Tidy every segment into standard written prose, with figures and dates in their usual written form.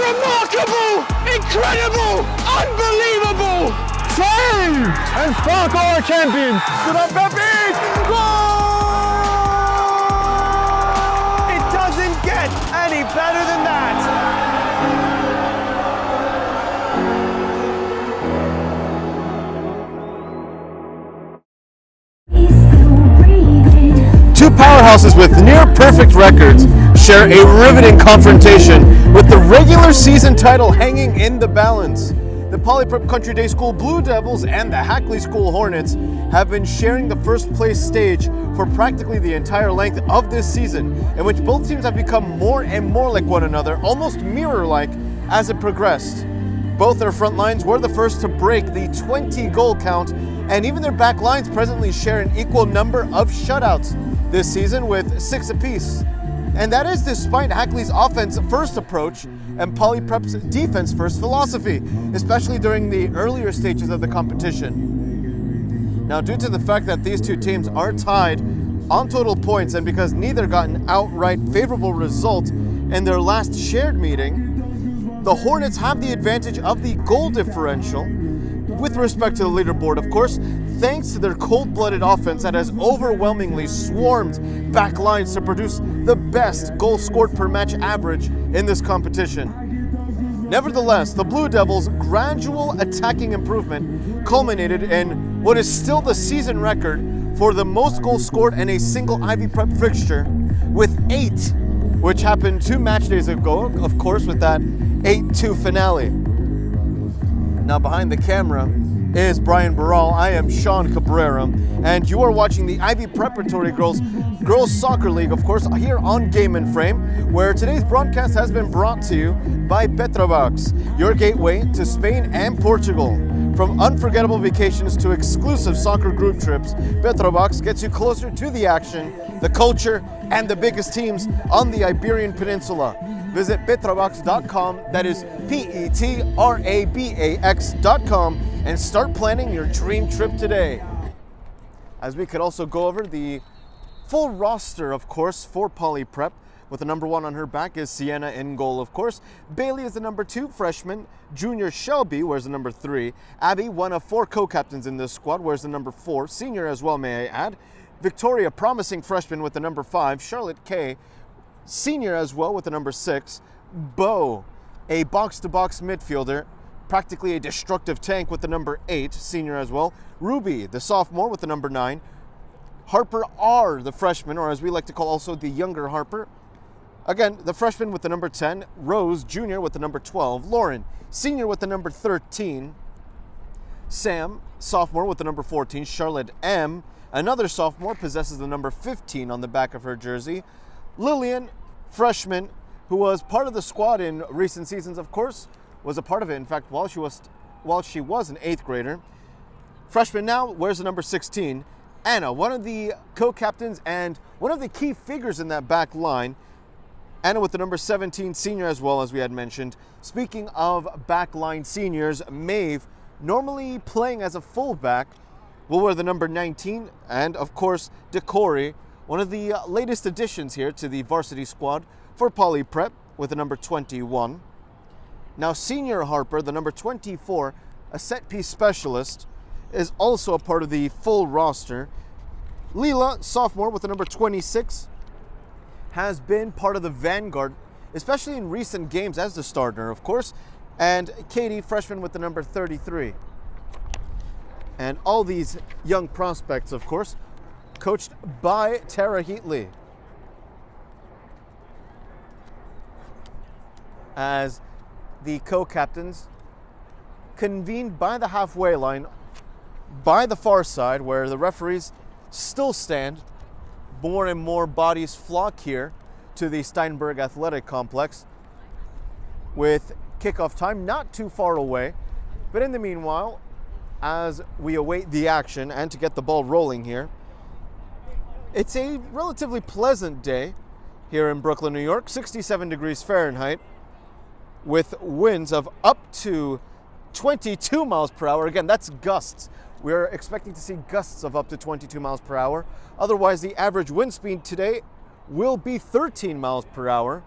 Remarkable! Incredible! Unbelievable! Save! And Spark are champions! To the Pepsi! Goal! It doesn't get any better than that! Two powerhouses with near-perfect records share a riveting confrontation with the regular season title hanging in the balance. The Poly Prep Country Day School Blue Devils and the Hackley School Hornets have been sharing the first place stage for practically the entire length of this season, in which both teams have become more and more like one another, almost mirror-like as it progressed. Both their front lines were the first to break the 20-goal count, and even their back lines presently share an equal number of shutouts this season with 6 apiece. And that is despite Hackley's offense-first approach and Poly Prep's defense-first philosophy, especially during the earlier stages of the competition. Now, due to the fact that these two teams are tied on total points, and because neither got an outright favorable result in their last shared meeting, the Hornets have the advantage of the goal differential with respect to the leaderboard, of course, thanks to their cold-blooded offense that has overwhelmingly swarmed back lines to produce the best goal scored per match average in this competition. Nevertheless, the Blue Devils' gradual attacking improvement culminated in what is still the season record for the most goals scored in a single Ivy Prep fixture, with 8, which happened 2 match days ago, of course, with that 8-2 finale. Now, behind the camera is Brian Barral. I am Sean Cabrera, and you are watching the Ivy Preparatory Girls Soccer League, of course, here on Game and Frame, where today's broadcast has been brought to you by Petrobox, your gateway to Spain and Portugal. From unforgettable vacations to exclusive soccer group trips, Petrobox gets you closer to the action, the culture, and the biggest teams on the Iberian Peninsula. Visit petrobox.com, that is Petrabax.com, and start planning your dream trip today. As we could also go over the full roster, of course, for Poly Prep. With the number 1 on her back is Sienna in goal, of course. Bailey is the number 2 freshman. Junior Shelby wears the number 3. Abby, one of 4 co-captains in this squad, wears the number 4. Senior as well, may I add. Victoria, promising freshman, with the number 5. Charlotte Kay, senior as well, with the number 6. Bo, a box-to-box midfielder, practically a destructive tank, with the number 8, senior as well. Ruby, the sophomore, with the number 9. Harper R, the freshman, or as we like to call also the younger Harper. Again, the freshman with the number 10. Rose, junior, with the number 12. Lauren, senior, with the number 13. Sam, sophomore, with the number 14. Charlotte M, another sophomore, possesses the number 15 on the back of her jersey. Lillian, freshman, who was part of the squad in recent seasons, of course, was a part of it, in fact, while she was an 8th grader. Freshman now wears the number 16. Anna, one of the co-captains and one of the key figures in that back line. Anna with the number 17, senior as well, as we had mentioned. Speaking of backline seniors, Maeve, normally playing as a fullback, will wear the number 19. And of course, Decory, one of the latest additions here to the varsity squad for Poly Prep, with the number 21. Now, senior Harper, the number 24, a set-piece specialist, is also a part of the full roster. Leela, sophomore, with the number 26, has been part of the vanguard, especially in recent games as the starter, of course. And Katie, freshman, with the number 33. And all these young prospects, of course, coached by Tara Heatley. As the co-captains convened by the halfway line, by the far side, where the referees still stand. More and more bodies flock here to the Steinberg Athletic Complex, with kickoff time not too far away. But in the meanwhile, as we await the action and to get the ball rolling here, it's a relatively pleasant day here in Brooklyn, New York, 67 degrees Fahrenheit, with winds of up to 22 miles per hour. Again, that's gusts. We're expecting to see gusts of up to 22 miles per hour. Otherwise, the average wind speed today will be 13 miles per hour,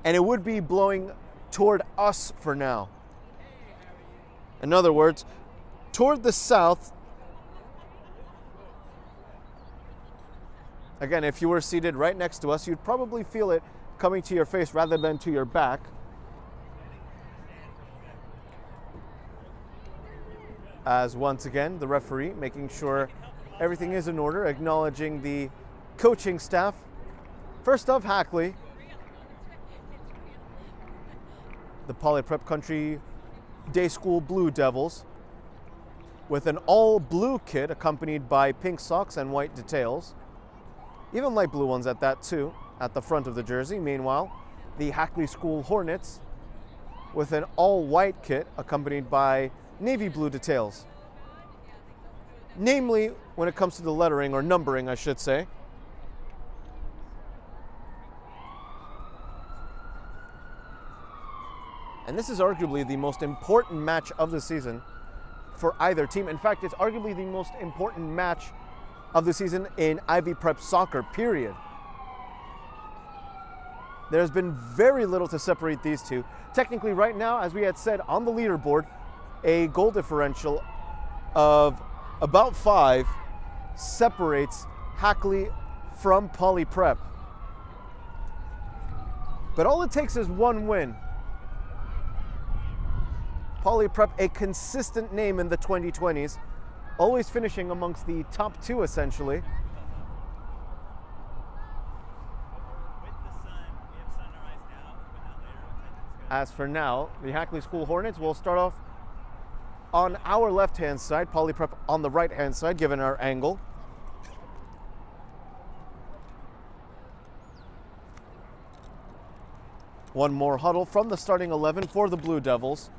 and it would be blowing toward us for now. In other words, toward the south. Again, if you were seated right next to us, you'd probably feel it coming to your face rather than to your back. As once again, the referee making sure everything is in order, acknowledging the coaching staff. First of Hackley, the Poly Prep Country Day School Blue Devils, with an all blue kit accompanied by pink socks and white details. Even light blue ones at that too, at the front of the jersey. Meanwhile, the Hackley School Hornets with an all white kit accompanied by navy blue details. Namely, when it comes to the lettering, or numbering I should say. And this is arguably the most important match of the season for either team. In fact, it's arguably the most important match of the season in Ivy Prep soccer, period. There's been very little to separate these two. Technically, right now, as we had said on the leaderboard, a goal differential of about 5 separates Hackley from Poly Prep. But all it takes is one win. Poly Prep, a consistent name in the 2020s, always finishing amongst the top 2 essentially. As for now, the Hackley School Hornets will start off on our left-hand side, Poly Prep on the right-hand side, given our angle. One more huddle from the starting 11 for the Blue Devils.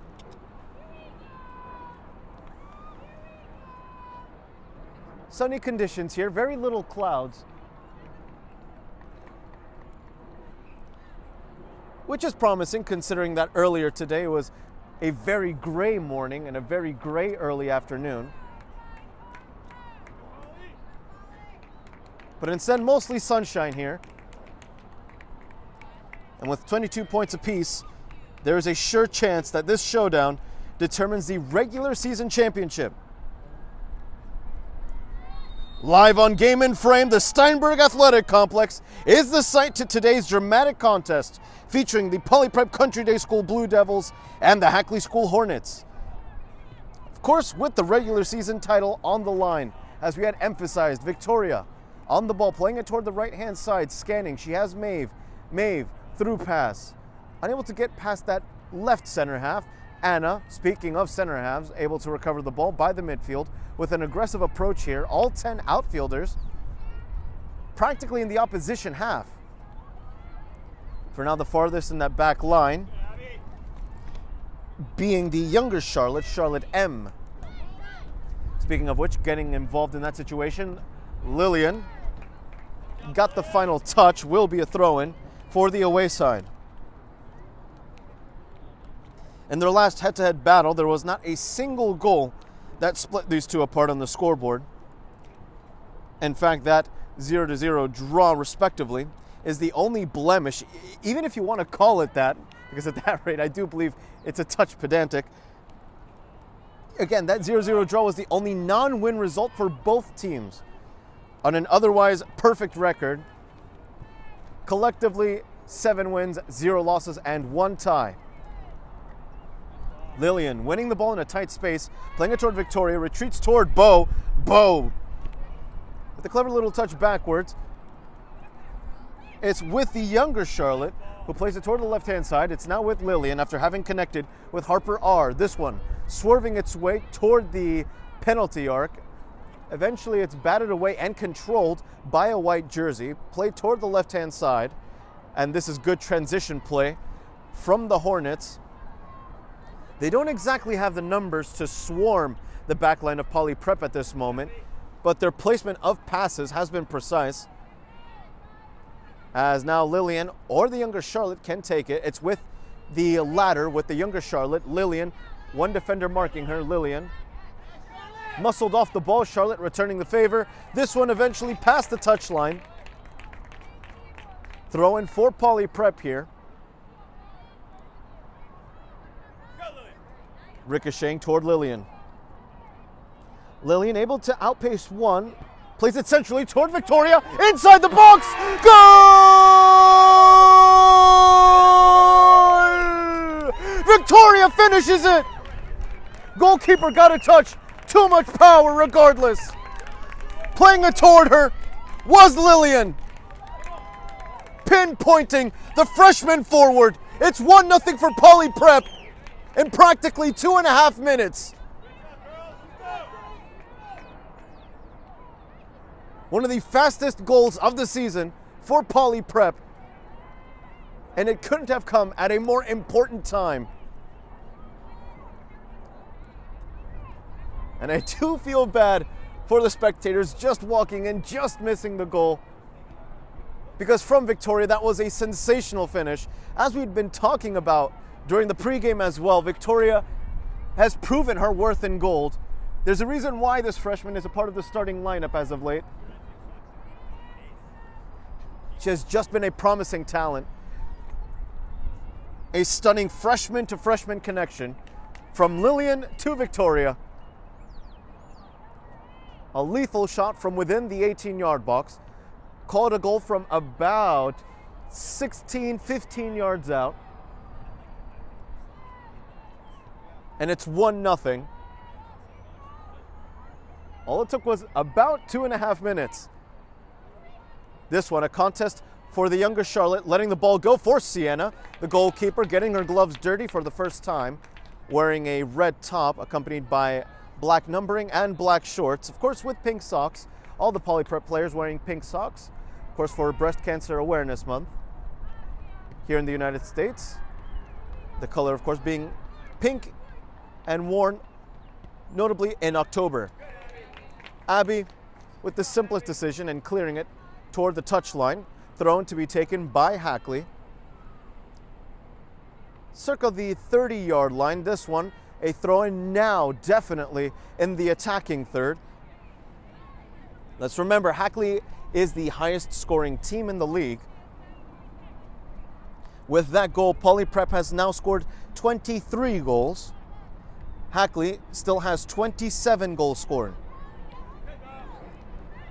Sunny conditions here, very little clouds, which is promising considering that earlier today was a very gray morning and a very gray early afternoon. But instead, mostly sunshine here. And with 22 points apiece, there is a sure chance that this showdown determines the regular season championship. Live on Game and Frame, the Steinberg Athletic Complex is the site to today's dramatic contest, featuring the Poly Prep Country Day School Blue Devils and the Hackley School Hornets. Of course, with the regular season title on the line, as we had emphasized, Victoria on the ball, playing it toward the right-hand side, scanning. She has Maeve. Maeve, through pass. Unable to get past that left center half. Anna, speaking of center halves, able to recover the ball by the midfield with an aggressive approach here. All 10 outfielders practically in the opposition half. For now, the farthest in that back line being the younger Charlotte, Charlotte M. Speaking of which, getting involved in that situation, Lillian got the final touch, will be a throw-in for the away side. In their last head-to-head battle, there was not a single goal that split these two apart on the scoreboard. In fact, that 0-0 draw, respectively, is the only blemish, even if you want to call it that, because at that rate, I do believe it's a touch pedantic. Again, that 0-0 draw was the only non-win result for both teams on an otherwise perfect record. Collectively, 7 wins, 0 losses, and 1 tie. Lillian winning the ball in a tight space, playing it toward Victoria, retreats toward Bo. Bo, with a clever little touch backwards. It's with the younger Charlotte, who plays it toward the left-hand side. It's now with Lillian after having connected with Harper R. This one swerving its way toward the penalty arc. Eventually, it's batted away and controlled by a white jersey, played toward the left-hand side. And this is good transition play from the Hornets. They don't exactly have the numbers to swarm the backline of Poly Prep at this moment, but their placement of passes has been precise. As now Lillian or the younger Charlotte can take it. It's with the latter, with the younger Charlotte. Lillian, one defender marking her. Lillian muscled off the ball. Charlotte returning the favor. This one eventually past the touchline. Throw in for Poly Prep here. Ricocheting toward Lillian. Lillian able to outpace one. Plays it centrally toward Victoria. Inside the box. Goal! Victoria finishes it. Goalkeeper got a touch. Too much power regardless. Playing it toward her was Lillian. Pinpointing the freshman forward. It's 1-0 for Poly Prep in practically 2.5 minutes. One of the fastest goals of the season for Poly Prep. And it couldn't have come at a more important time. And I do feel bad for the spectators just walking in, just missing the goal. Because from Victoria, that was a sensational finish. As we'd been talking about during the pregame as well, Victoria has proven her worth in gold. There's a reason why this freshman is a part of the starting lineup as of late. She has just been a promising talent. A stunning freshman to freshman connection from Lillian to Victoria. A lethal shot from within the 18-yard box. Called a goal from about 16, 15 yards out. And it's 1-0. All it took was about 2.5 minutes. This one, a contest for the younger Charlotte, letting the ball go for Sienna. The goalkeeper getting her gloves dirty for the first time, wearing a red top accompanied by black numbering and black shorts, of course with pink socks. All the Poly Prep players wearing pink socks, of course for Breast Cancer Awareness Month here in the United States. The color, of course, being pink and worn notably in October. Abby with the simplest decision and clearing it toward the touchline, thrown to be taken by Hackley. Circa the 30-yard line, this one a throw-in now definitely in the attacking third. Let's remember, Hackley is the highest scoring team in the league. With that goal, Poly Prep has now scored 23 goals. Hackley still has 27 goals scored.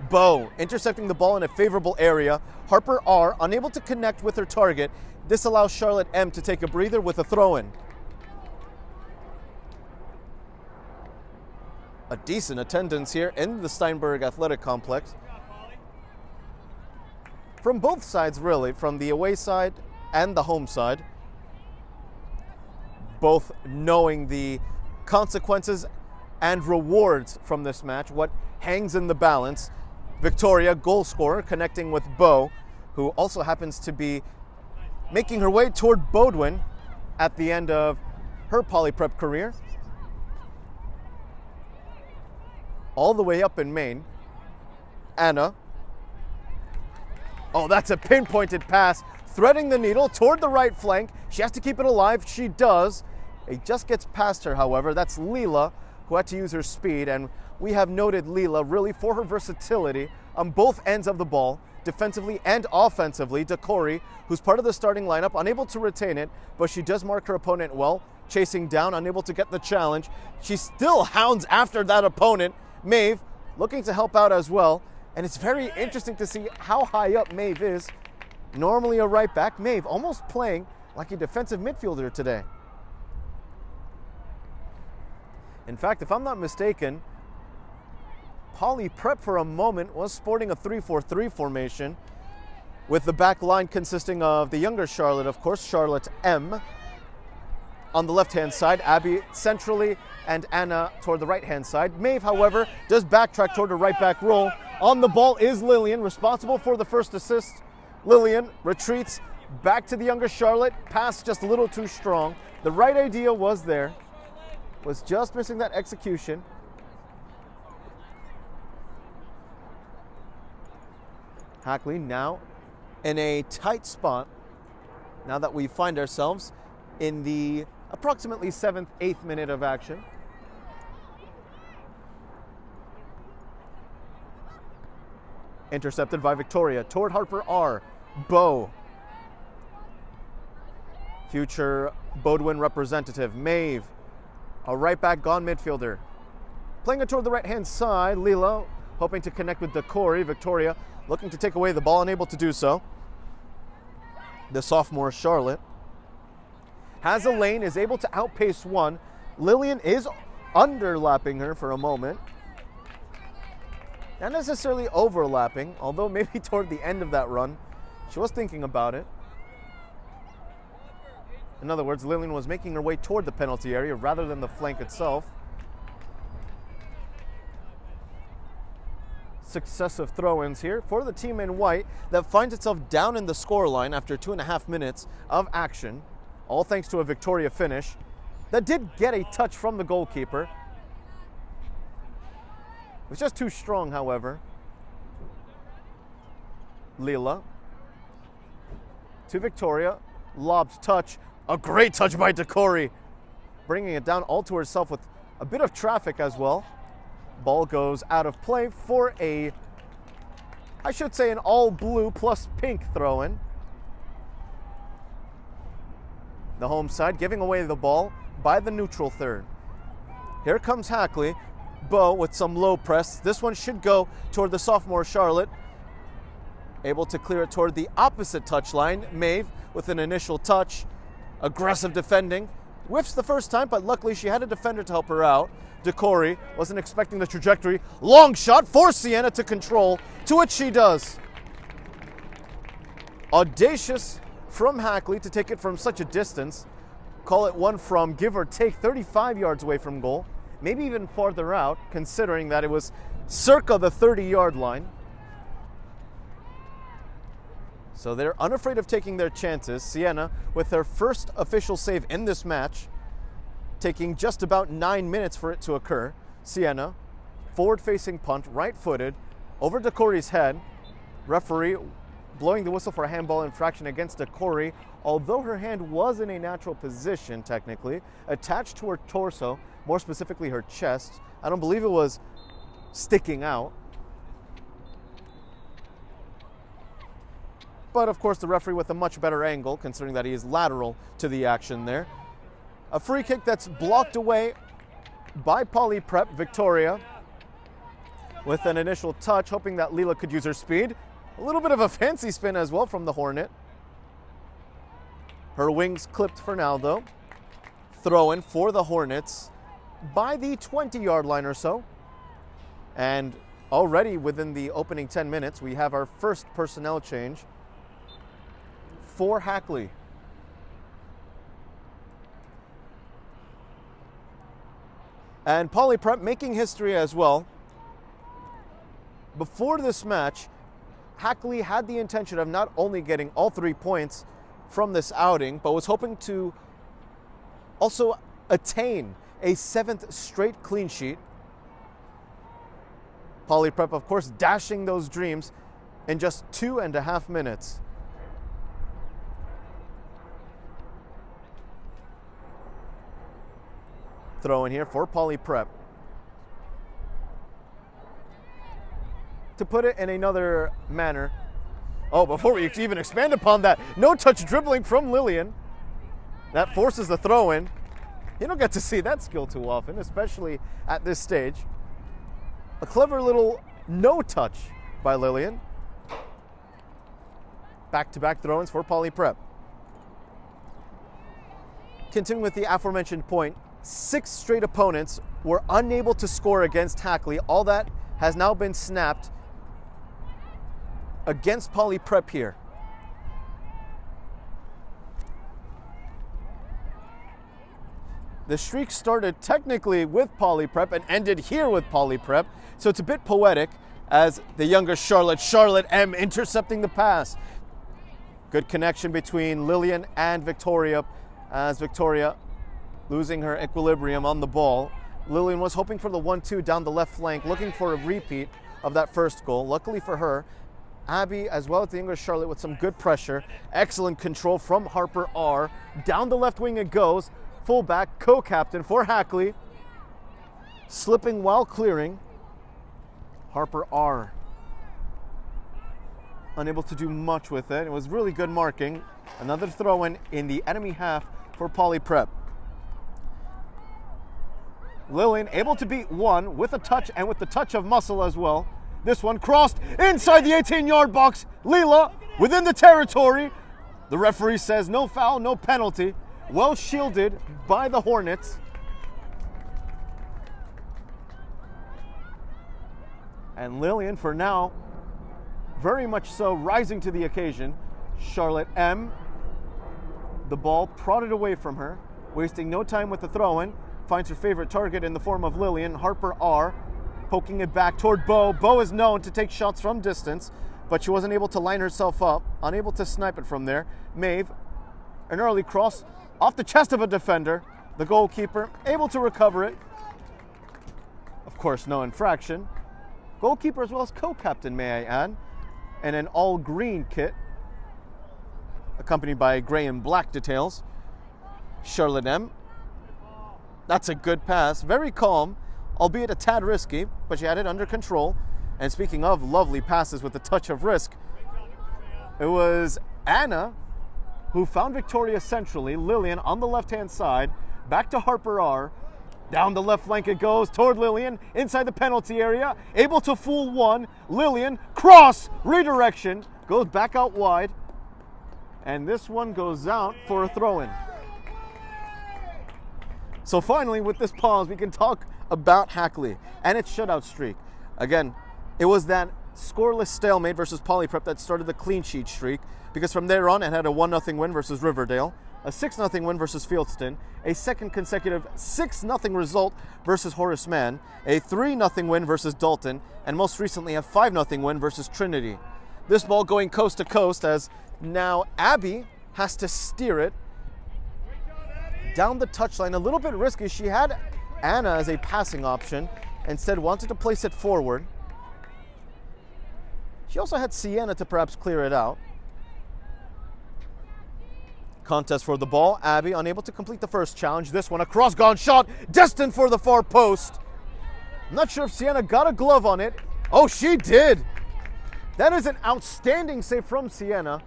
Bow intercepting the ball in a favorable area. Harper R unable to connect with her target. This allows Charlotte M to take a breather with a throw-in. A decent attendance here in the Steinberg Athletic Complex. From both sides, really, from the away side and the home side. Both knowing the consequences and rewards from this match, what hangs in the balance. Victoria, goal scorer, connecting with Bo, who also happens to be making her way toward Bodwin at the end of her Poly Prep career. All the way up in Maine. Anna. Oh, that's a pinpointed pass, threading the needle toward the right flank. She has to keep it alive. She does. It just gets past her, however. That's Leela, who had to use her speed, and we have noted Leela really for her versatility on both ends of the ball, defensively and offensively. Decory, who's part of the starting lineup, unable to retain it, but she does mark her opponent well, chasing down, unable to get the challenge. She still hounds after that opponent. Maeve looking to help out as well, and it's very interesting to see how high up Maeve is. Normally a right back, Maeve almost playing like a defensive midfielder today. In fact, if I'm not mistaken, Poly Prep for a moment was sporting a 3-4-3 formation with the back line consisting of the younger Charlotte, of course, Charlotte M. On the left-hand side, Abby centrally and Anna toward the right-hand side. Maeve, however, does backtrack toward her right back role. On the ball is Lillian, responsible for the first assist. Lillian retreats back to the younger Charlotte. Pass just a little too strong. The right idea was there. Was just missing that execution. Hackley now in a tight spot now that we find ourselves in the approximately 7th, 8th minute of action. Intercepted by Victoria toward Harper R. Bo. Future Bodwin representative Maeve A right back gone midfielder. Playing it toward the right-hand side, Lila hoping to connect with Decory. Victoria looking to take away the ball, unable to do so. The sophomore Charlotte has a lane, is able to outpace one. Lillian is underlapping her for a moment. Not necessarily overlapping, although maybe toward the end of that run, she was thinking about it. In other words, Lillian was making her way toward the penalty area rather than the flank itself. Successive throw-ins here for the team in white that finds itself down in the scoreline after 2.5 minutes of action, all thanks to a Victoria finish that did get a touch from the goalkeeper. It was just too strong, however. Lila to Victoria, lobs touch, a great touch by Decory, bringing it down all to herself with a bit of traffic as well. Ball goes out of play for a, I should say, an all blue plus pink throw-in. The home side giving away the ball by the neutral third. Here comes Hackley. Bo with some low press. This one should go toward the sophomore Charlotte. Able to clear it toward the opposite touchline. Maeve with an initial touch. Aggressive defending. Whiffs the first time, but luckily she had a defender to help her out. Decory wasn't expecting the trajectory. Long shot for Sienna to control, to which she does. Audacious from Hackley to take it from such a distance. Call it one from, give or take, 35 yards away from goal. Maybe even farther out, considering that it was circa the 30-yard line. So they're unafraid of taking their chances. Sienna with their first official save in this match, taking just about 9 minutes for it to occur. Sienna, forward-facing punt, right-footed, over Decory's head. Referee blowing the whistle for a handball infraction against Decory, although her hand was in a natural position, technically, attached to her torso, more specifically her chest. I don't believe it was sticking out. But of course the referee with a much better angle, considering that he is lateral to the action there. A free kick that's blocked away by Poly Prep. Victoria with an initial touch, hoping that Lila could use her speed. A little bit of a fancy spin as well from the Hornet. Her wings clipped for now though. Throw in for the Hornets by the 20-yard line or so. And already within the opening 10 minutes, we have our first personnel change for Hackley. And Poly Prep making history as well. Before this match, Hackley had the intention of not only getting all 3 points from this outing, but was hoping to also attain a 7th straight clean sheet. Poly Prep, of course, dashing those dreams in just 2.5 minutes. Throw in here for Poly Prep. To put it in another manner, before we even expand upon that, no touch dribbling from Lillian. That forces the throw in. You don't get to see that skill too often, especially at this stage. A clever little no touch by Lillian. Back-to-back throw-ins for Poly Prep. Continuing with the aforementioned point, 6 straight opponents were unable to score against Hackley. All that has now been snapped against Poly Prep here. The streak started technically with Poly Prep and ended here with Poly Prep, so it's a bit poetic as the younger Charlotte M intercepting the pass. Good connection between Lillian and Victoria, as Victoria losing her equilibrium on the ball. Lillian was hoping for the 1-2 down the left flank, looking for a repeat of that first goal. Luckily for her, Abby, as well as the English Charlotte, with some good pressure. Excellent control from Harper R. Down the left wing it goes. Fullback, co-captain for Hackley. Slipping while clearing. Harper R. Unable to do much with it. It was really good marking. Another throw-in the enemy half for Poly Prep. Lillian able to beat one with a touch and with the touch of muscle as well. This one crossed inside the 18-yard box. Leela within the territory. The referee says no foul, no penalty. Well shielded by the Hornets. And Lillian, for now, very much so rising to the occasion. Charlotte M. The ball prodded away from her, wasting no time with the throw-in. Finds her favorite target in the form of Lillian. Harper R. poking it back toward Bo. Bo is known to take shots from distance, but she wasn't able to line herself up, unable to snipe it from there. Maeve, an early cross off the chest of a defender. The goalkeeper able to recover it. Of course, no infraction. Goalkeeper as well as co-captain, may I add, and an all-green kit, accompanied by gray and black details. Charlotte M. That's a good pass. Very calm, albeit a tad risky, but she had it under control. And speaking of lovely passes with a touch of risk, it was Anna who found Victoria centrally. Lillian on the left-hand side, back to Harper R. Down the left flank it goes toward Lillian, inside the penalty area, able to fool one. Lillian, cross, redirection, goes back out wide. And this one goes out for a throw-in. So finally, with this pause, we can talk about Hackley and its shutout streak. Again, it was that scoreless stalemate versus Polyprep that started the clean sheet streak, because from there on it had a 1-0 win versus Riverdale, a 6-0 win versus Fieldston, a second consecutive 6-0 result versus Horace Mann, a 3-0 win versus Dalton, and most recently a 5-0 win versus Trinity. This ball going coast to coast as now Abby has to steer it down the touchline. A little bit risky. She had Anna as a passing option, instead wanted to place it forward. She also had Sienna to perhaps clear it out. Contest for the ball. Abby unable to complete the first challenge. This one a cross-gone shot, destined for the far post. I'm not sure if Sienna got a glove on it. Oh, she did. That is an outstanding save from Sienna.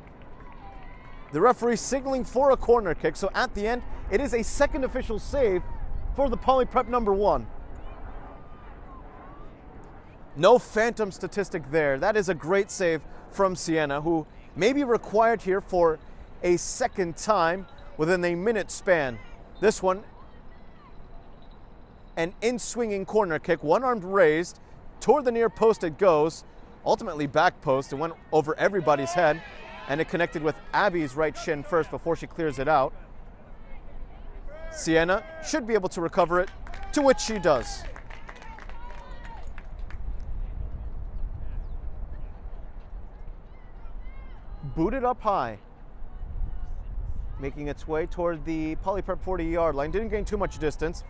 The referee signaling for a corner kick, so at the end, it is a second official save for the Polyprep number 1. No phantom statistic there. That is a great save from Sienna, who may be required here for a second time within a minute span. This one, an in-swinging corner kick, one-armed raised, toward the near post it goes, ultimately back post. It went over everybody's head, and it connected with Abby's right shin first before she clears it out. Sienna should be able to recover it, to which she does. Booted up high, making its way toward the Polyprep 40-yard line. Didn't gain too much distance.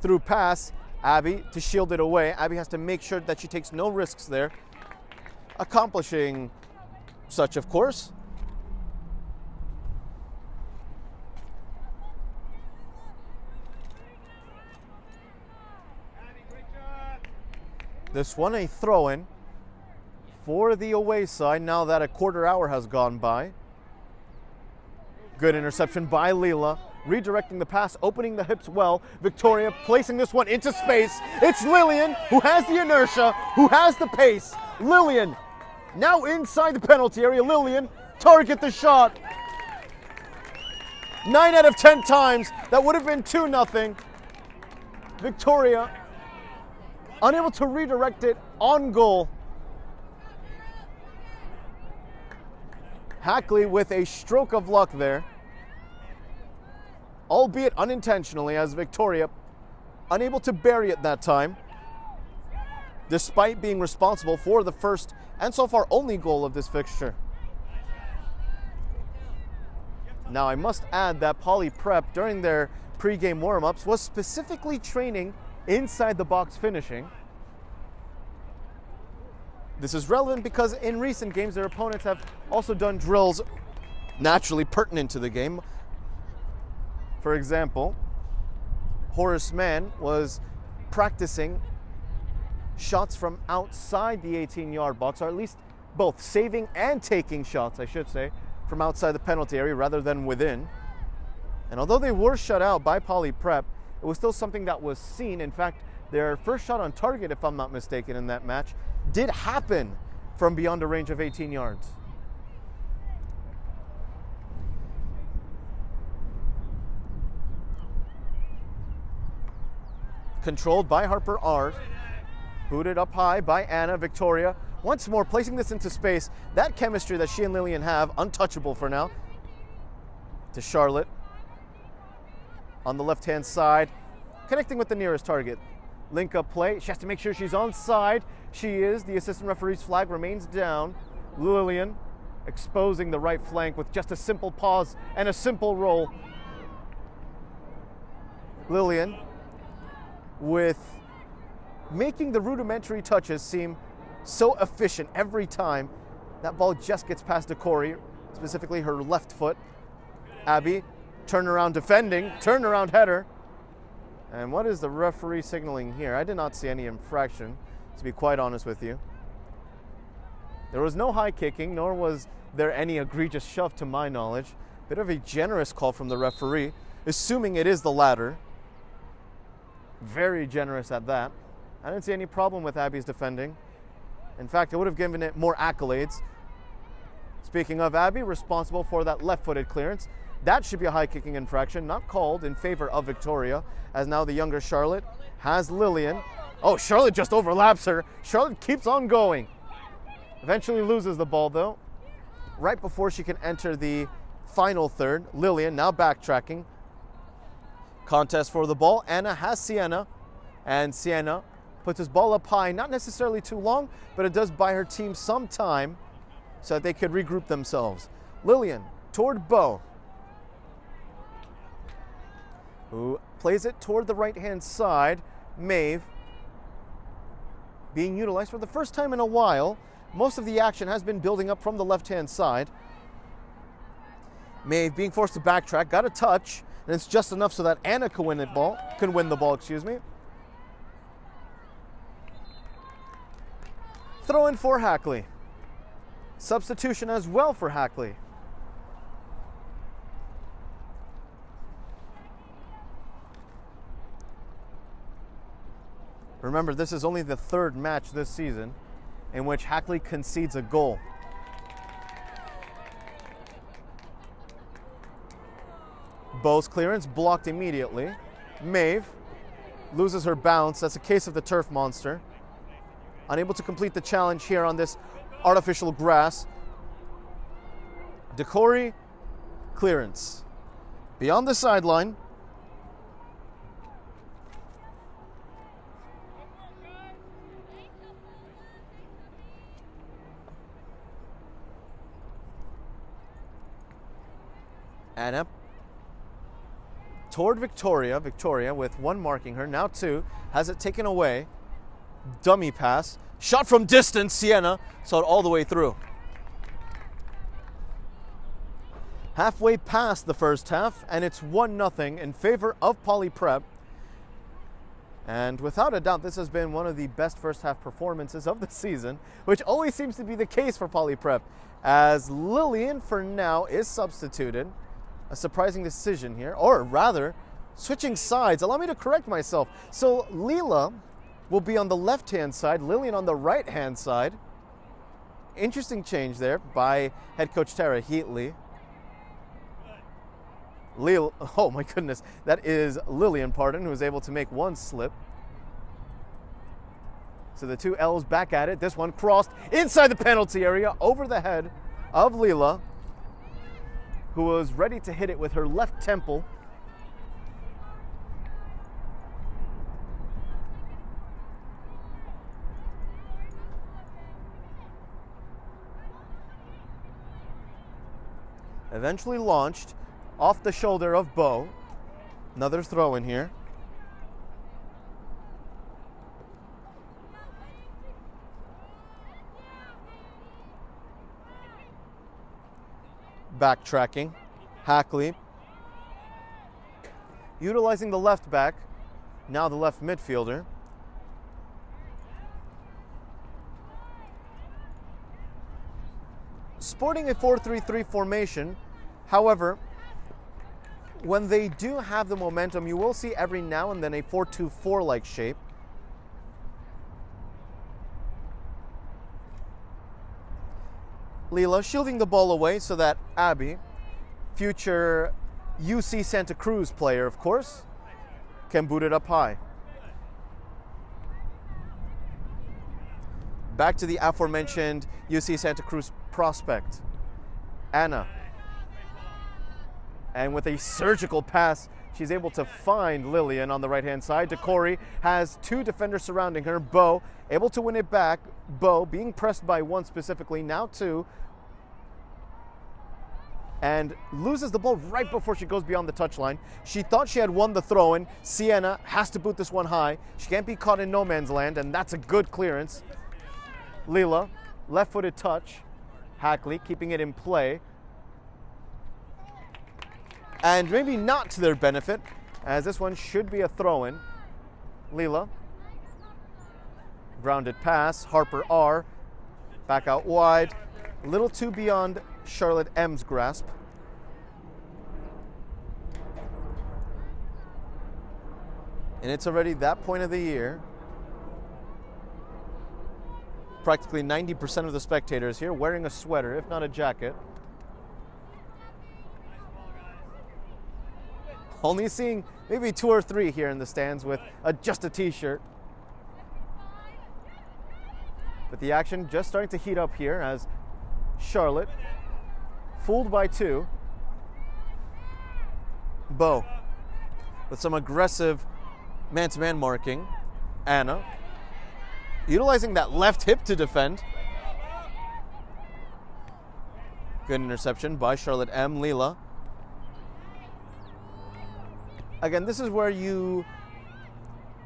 Through pass, Abby to shield it away. Abby has to make sure that she takes no risks there, accomplishing such, of course. This one a throw-in for the away side now that a quarter hour has gone by. Good interception by Leela, redirecting the pass, opening the hips well. Victoria placing this one into space. It's Lillian who has the inertia, who has the pace. Lillian now inside the penalty area. Lillian, target the shot. 9 out of 10 times, that would have been 2-0. Victoria unable to redirect it on goal. Hackley with a stroke of luck there, albeit unintentionally, as Victoria unable to bury it that time, despite being responsible for the first and so far only goal of this fixture. Now, I must add that Polyprep, during their pre-game warm-ups, was specifically training inside the box finishing. This is relevant because in recent games, their opponents have also done drills naturally pertinent to the game. For example, Horace Mann was practicing shots from outside the 18-yard box, or at least both saving and taking shots, I should say, from outside the penalty area rather than within. And although they were shut out by Polyprep, it was still something that was seen. In fact, their first shot on target, if I'm not mistaken, in that match, did happen from beyond a range of 18 yards. Controlled by Harper R. Booted up high by Anna. Victoria once more placing this into space. That chemistry that she and Lillian have, untouchable for now. To Charlotte. On the left-hand side, connecting with the nearest target. Link up play. She has to make sure she's onside. She is. The assistant referee's flag remains down. Lillian exposing the right flank with just a simple pause and a simple roll. Lillian with making the rudimentary touches seem so efficient every time. That ball just gets past Decory, specifically her left foot. Abby, turnaround defending, turnaround header. And what is the referee signaling here? I did not see any infraction, to be quite honest with you. There was no high kicking, nor was there any egregious shove to my knowledge. Bit of a generous call from the referee, assuming it is the latter. Very generous at that. I didn't see any problem with Abby's defending. In fact, I would have given it more accolades. Speaking of Abby, responsible for that left-footed clearance. That should be a high-kicking infraction, not called in favor of Victoria, as now the younger Charlotte has Lillian. Oh, Charlotte just overlaps her. Charlotte keeps on going. Eventually loses the ball, though. Right before she can enter the final third, Lillian now backtracking. Contest for the ball. Anna has Sienna, and Sienna puts his ball up high, not necessarily too long, but it does buy her team some time so that they could regroup themselves. Lillian toward Bo, who plays it toward the right-hand side. Maeve being utilized for the first time in a while. Most of the action has been building up from the left-hand side. Maeve being forced to backtrack, got a touch, and it's just enough so that Anna can win the ball. Throw in for Hackley. Substitution as well for Hackley. Remember, this is only the third match this season in which Hackley concedes a goal. Bo's clearance blocked immediately. Maeve loses her bounce. That's a case of the turf monster. Unable to complete the challenge here on this artificial grass. Decory, clearance. Beyond the sideline. Anna toward Victoria. Victoria with one marking her, now two, has it taken away. Dummy pass. Shot from distance. Sienna saw it all the way through. Halfway past the first half, and it's 1-0 in favor of Poly Prep. And without a doubt, this has been one of the best first half performances of the season, which always seems to be the case for Poly Prep, as Lillian for now is substituted. A surprising decision here, or rather, switching sides. Allow me to correct myself. So Leela will be on the left-hand side, Lillian on the right-hand side. Interesting change there by head coach Tara Heatley. Oh my goodness, that is Lillian, who was able to make one slip. So the two L's back at it. This one crossed inside the penalty area over the head of Leela, who was ready to hit it with her left temple. Eventually launched off the shoulder of Bo. Another throw in here. Backtracking. Hackley utilizing the left back, now the left midfielder. Sporting a 4-3-3 formation, however, when they do have the momentum, you will see every now and then a 4-2-4-like shape. Leela shielding the ball away so that Abby, future UC Santa Cruz player, of course, can boot it up high. Back to the aforementioned UC Santa Cruz prospect, Anna. And with a surgical pass, she's able to find Lillian on the right-hand side. DeCory has two defenders surrounding her. Bo able to win it back. Bo being pressed by one specifically, now two. And loses the ball right before she goes beyond the touchline. She thought she had won the throw-in. Sienna has to boot this one high. She can't be caught in no man's land, and that's a good clearance. Leela, left-footed touch. Hackley keeping it in play. And maybe not to their benefit, as this one should be a throw-in. Leela. Grounded pass. Harper R. Back out wide. A little too beyond Charlotte M's grasp. And it's already that point of the year. Practically 90% of the spectators here wearing a sweater, if not a jacket. Only seeing maybe 2 or 3 here in the stands with just a t-shirt. But the action just starting to heat up here as Charlotte, fooled by 2. Bo with some aggressive man-to-man marking. Anna utilizing that left hip to defend. Good interception by Charlotte M. Leela. Again, this is where you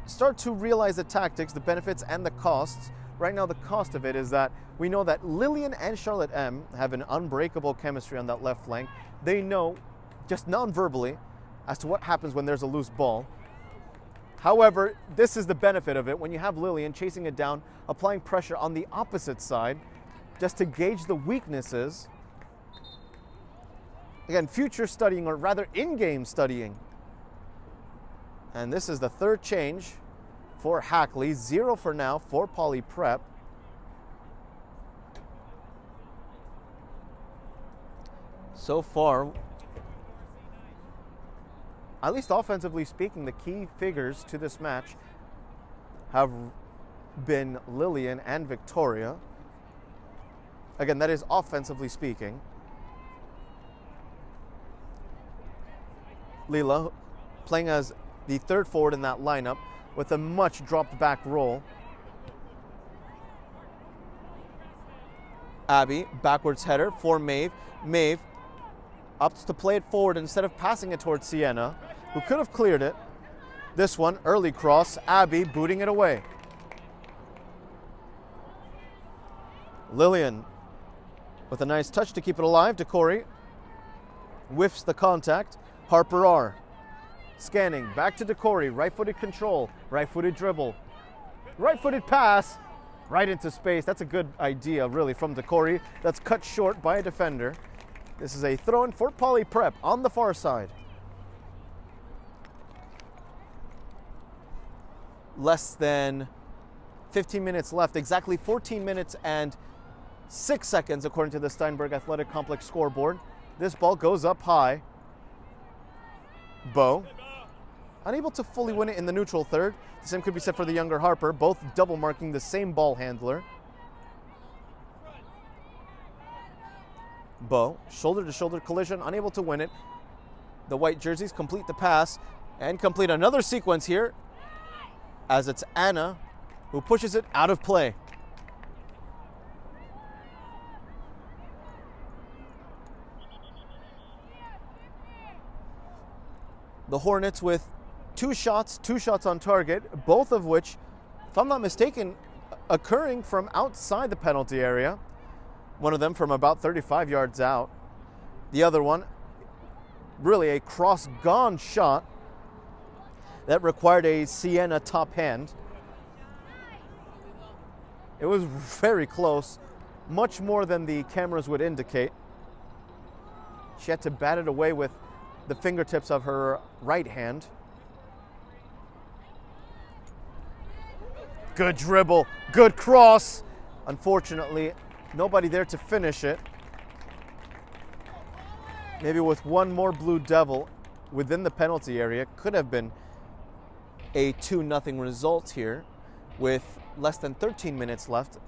start to realize the tactics, the benefits, and the costs. Right now, the cost of it is that we know that Lillian and Charlotte M have an unbreakable chemistry on that left flank. They know, just non-verbally, as to what happens when there's a loose ball. However, this is the benefit of it. When you have Lillian chasing it down, applying pressure on the opposite side, just to gauge the weaknesses. Again, future studying, or rather in-game studying. And this is the third change for Hackley. 0 for now for Poly Prep. So far, at least offensively speaking, the key figures to this match have been Lillian and Victoria. Again, that is offensively speaking. Leela playing as the third forward in that lineup with a much dropped back roll. Abby, backwards header for Maeve. Maeve opts to play it forward instead of passing it towards Sienna, who could have cleared it. This one, early cross, Abby booting it away. Lillian with a nice touch to keep it alive. DeCory whiffs the contact. Harper R. Scanning, back to DeCory, right-footed control, right-footed dribble, right-footed pass, right into space. That's a good idea, really, from DeCory. That's cut short by a defender. This is a throw-in for Poly Prep on the far side. Less than 15 minutes left, exactly 14 minutes and 6 seconds, according to the Steinberg Athletic Complex scoreboard. This ball goes up high. Bo, unable to fully win it in the neutral third. The same could be said for the younger Harper, both double marking the same ball handler. Bo, shoulder-to-shoulder collision, unable to win it. The white jerseys complete the pass and complete another sequence here, as it's Anna who pushes it out of play. The Hornets with two shots on target, both of which, if I'm not mistaken, occurring from outside the penalty area. One of them from about 35 yards out. The other one, really a cross-gone shot that required a Sienna top hand. It was very close, much more than the cameras would indicate. She had to bat it away with the fingertips of her right hand. Good dribble, good cross. Unfortunately, nobody there to finish it. Maybe with one more Blue Devil within the penalty area, could have been a 2-0 result here with less than 13 minutes left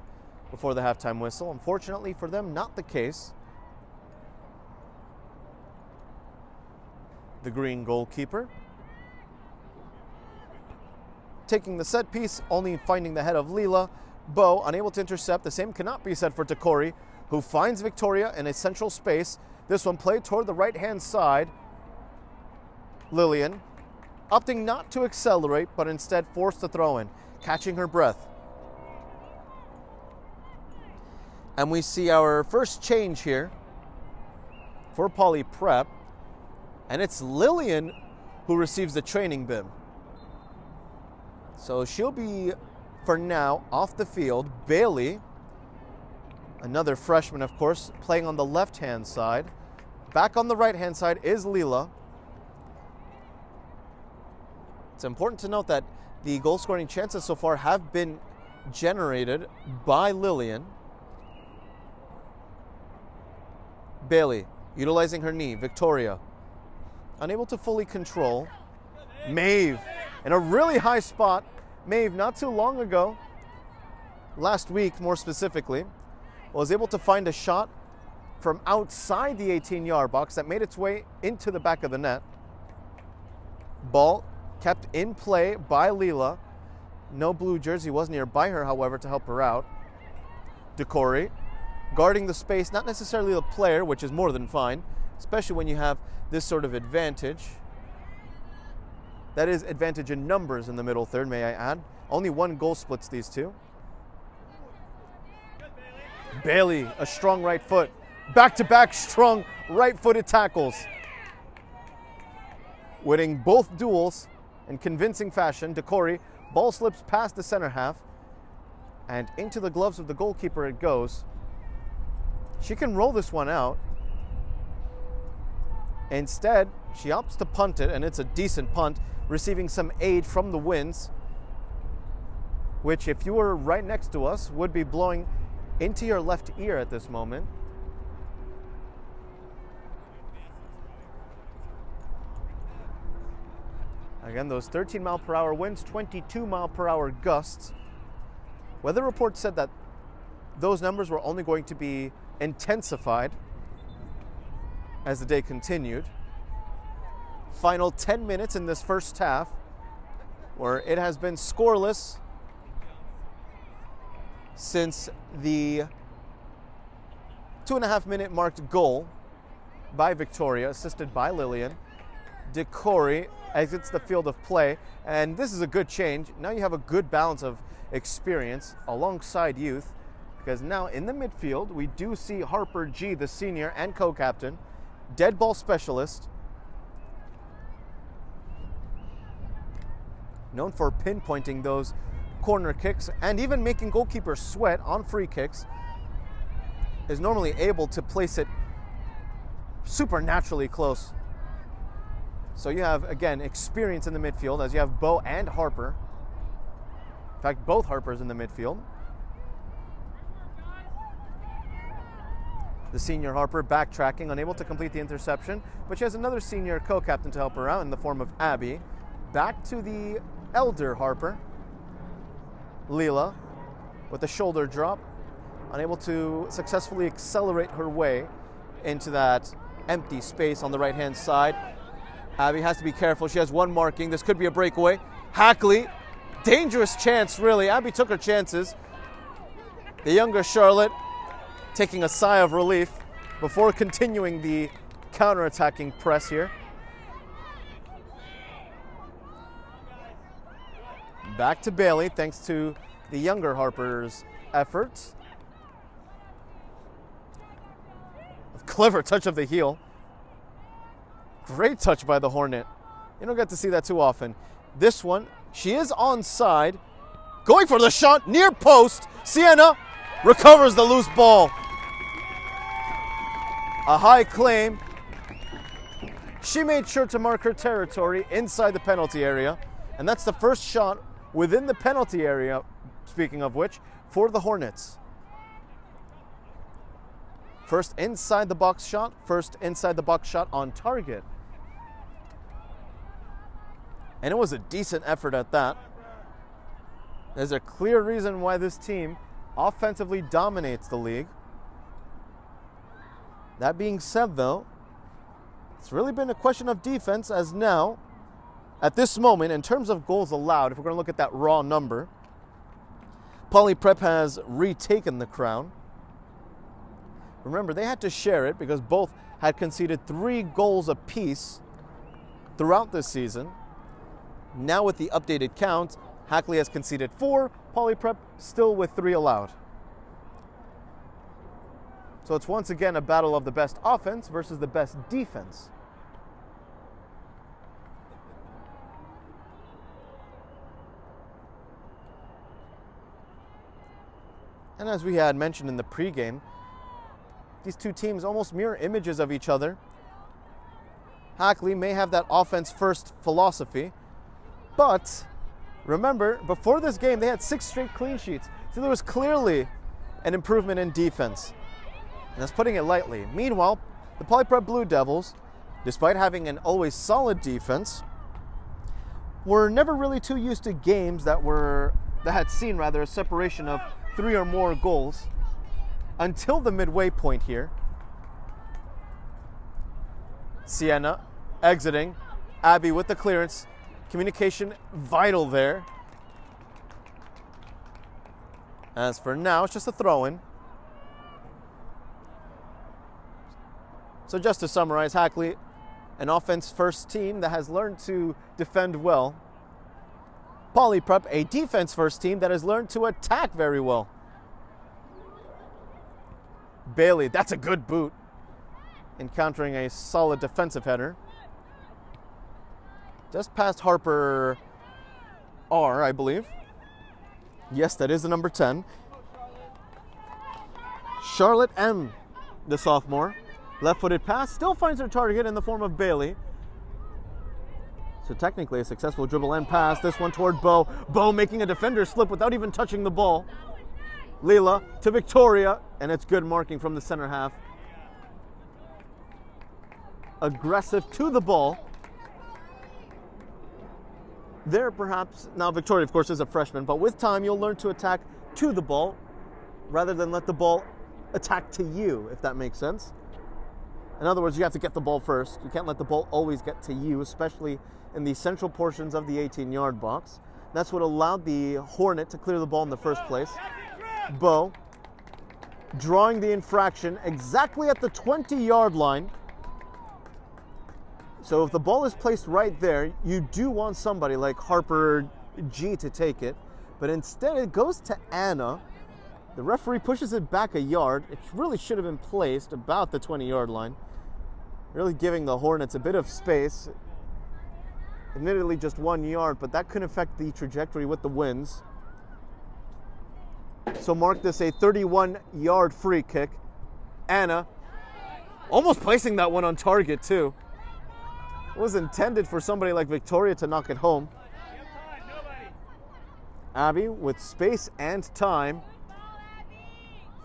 before the halftime whistle. Unfortunately for them, not the case. The green goalkeeper taking the set piece, only finding the head of Leela. Bo unable to intercept. The same cannot be said for Decore, who finds Victoria in a central space. This one played toward the right-hand side. Lillian opting not to accelerate, but instead forced the throw in, catching her breath. And we see our first change here for Poly Prep, and it's Lillian who receives the training bib. So she'll be, for now, off the field. Bailey, another freshman, of course, playing on the left-hand side. Back on the right-hand side is Leela. It's important to note that the goal-scoring chances so far have been generated by Lillian. Bailey, utilizing her knee. Victoria, unable to fully control. Maeve, in a really high spot. Maeve, not too long ago, last week more specifically, was able to find a shot from outside the 18-yard box that made its way into the back of the net. Ball kept in play by Leela. No blue jersey was nearby her, however, to help her out. Decore, guarding the space, not necessarily the player, which is more than fine, especially when you have this sort of advantage. That is advantage in numbers in the middle third, may I add. Only one goal splits these two. Bailey, a strong right foot. Back-to-back strong right-footed tackles. Winning both duels in convincing fashion. Decore, ball slips past the center half and into the gloves of the goalkeeper it goes. She can roll this one out. Instead, she opts to punt it, and it's a decent punt, receiving some aid from the winds, which, if you were right next to us, would be blowing into your left ear at this moment. Again, those 13-mile-per-hour winds, 22-mile-per-hour gusts. Weather reports said that those numbers were only going to be intensified as the day continued. Final 10 minutes in this first half, where it has been scoreless since the 2.5-minute marked goal by Victoria, assisted by Lillian. Decore exits the field of play, and this is a good change. Now you have a good balance of experience alongside youth, because now in the midfield we do see Harper G, the senior and co-captain, dead ball specialist, known for pinpointing those corner kicks and even making goalkeepers sweat on free kicks, is normally able to place it supernaturally close. So you have, again, experience in the midfield, as you have Bo and Harper. In fact, both Harpers in the midfield. The senior Harper backtracking, unable to complete the interception, but she has another senior co-captain to help her out in the form of Abby. Back to the elder Harper. Leela with a shoulder drop, unable to successfully accelerate her way into that empty space on the right-hand side. Abby has to be careful. She has one marking. This could be a breakaway. Hackley, dangerous chance, really. Abby took her chances. The younger Charlotte taking a sigh of relief before continuing the counter-attacking press here. Back to Bailey, thanks to the younger Harper's efforts. A clever touch of the heel. Great touch by the Hornet. You don't get to see that too often. This one, she is onside. Going for the shot, near post. Sienna recovers the loose ball. A high claim. She made sure to mark her territory inside the penalty area, and that's the first shot within the penalty area, speaking of which, for the Hornets. First inside the box shot, on target. And it was a decent effort at that. There's a clear reason why this team offensively dominates the league. That being said, though, it's really been a question of defense, as now, at this moment, in terms of goals allowed, if we're going to look at that raw number, Poly Prep has retaken the crown. Remember, they had to share it because both had conceded 3 goals apiece throughout this season. Now with the updated count, Hackley has conceded 4, Poly Prep still with 3 allowed. So it's once again a battle of the best offense versus the best defense. And as we had mentioned in the pregame, these two teams almost mirror images of each other. Hackley may have that offense-first philosophy, but remember, before this game, they had 6 straight clean sheets. So there was clearly an improvement in defense. And that's putting it lightly. Meanwhile, the Poly Prep Blue Devils, despite having an always solid defense, were never really too used to games that had seen a separation of 3 or more goals until the midway point here. Sienna exiting. Abby with the clearance. Communication vital there. As for now, it's just a throw-in. So just to summarize, Hackley, an offense-first team that has learned to defend well. Poly Prep, a defense-first team that has learned to attack very well. Bailey, that's a good boot. Encountering a solid defensive header. Just past Harper R, I believe. Yes, that is the number 10. Charlotte M, the sophomore. Left-footed pass, still finds her target in the form of Bailey. So technically a successful dribble and pass. This one toward Bo. Bo making a defender slip without even touching the ball. Leela to Victoria, and it's good marking from the center half. Aggressive to the ball. There perhaps, now Victoria of course is a freshman, but with time you'll learn to attack to the ball rather than let the ball attack to you, if that makes sense. In other words, you have to get the ball first. You can't let the ball always get to you, especially in the central portions of the 18-yard box. That's what allowed the Hornet to clear the ball in the first place. Bo drawing the infraction exactly at the 20-yard line. So if the ball is placed right there, you do want somebody like Harper G to take it. But instead it goes to Anna. The referee pushes it back a yard. It really should have been placed about the 20-yard line. Really giving the Hornets a bit of space. Admittedly just 1 yard, but that could affect the trajectory with the winds. So mark this a 31-yard free kick. Anna almost placing that one on target too. It was intended for somebody like Victoria to knock it home. Abby with space and time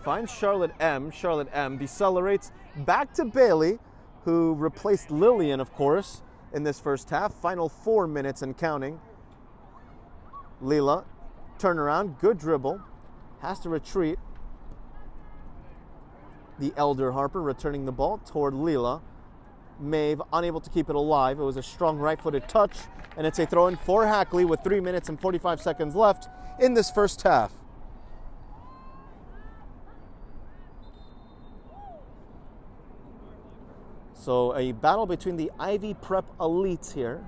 finds Charlotte M. Charlotte M decelerates back to Bailey, who replaced Lillian, of course, in this first half. Final 4 minutes and counting. Leela, turnaround, good dribble. Has to retreat. The elder Harper returning the ball toward Leela. Maeve unable to keep it alive. It was a strong right-footed touch, and it's a throw-in for Hackley with 3 minutes and 45 seconds left in this first half. So a battle between the Ivy Prep elites here.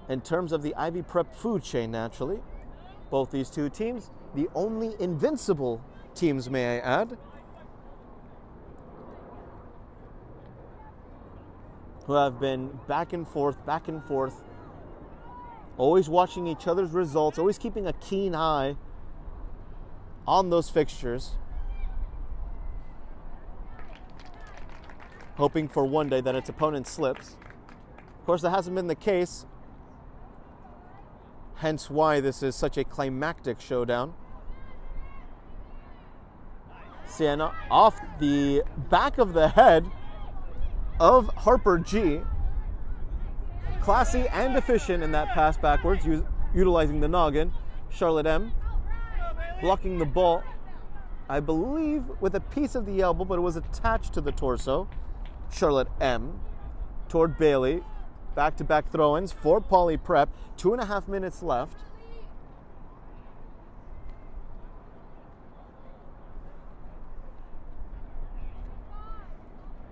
In terms of the Ivy Prep food chain, naturally. Both these two teams, the only invincible teams, may I add, who have been back and forth, always watching each other's results, always keeping a keen eye on those fixtures. hoping for one day that its opponent slips. Of course, that hasn't been the case, hence why this is such a climactic showdown. Sienna off the back of the head of Harper G. Classy and efficient in that pass backwards, utilizing the noggin. Charlotte M. blocking the ball, I believe, with a piece of the elbow, but it was attached to the torso. Charlotte M. toward Bailey. Back-to-back throw-ins for Poly Prep. 2.5 minutes left.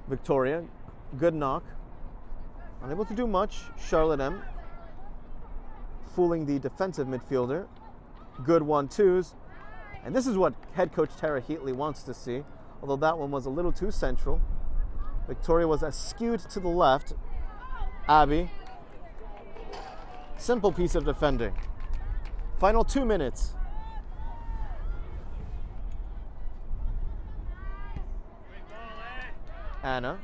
Victoria, good knock. Unable to do much. Charlotte M. fooling the defensive midfielder. Good 1-2s. And this is what head coach Tara Heatley wants to see, although that one was a little too central. Victoria was skewed to the left. Abby. Simple piece of defending. Final 2 minutes. Anna,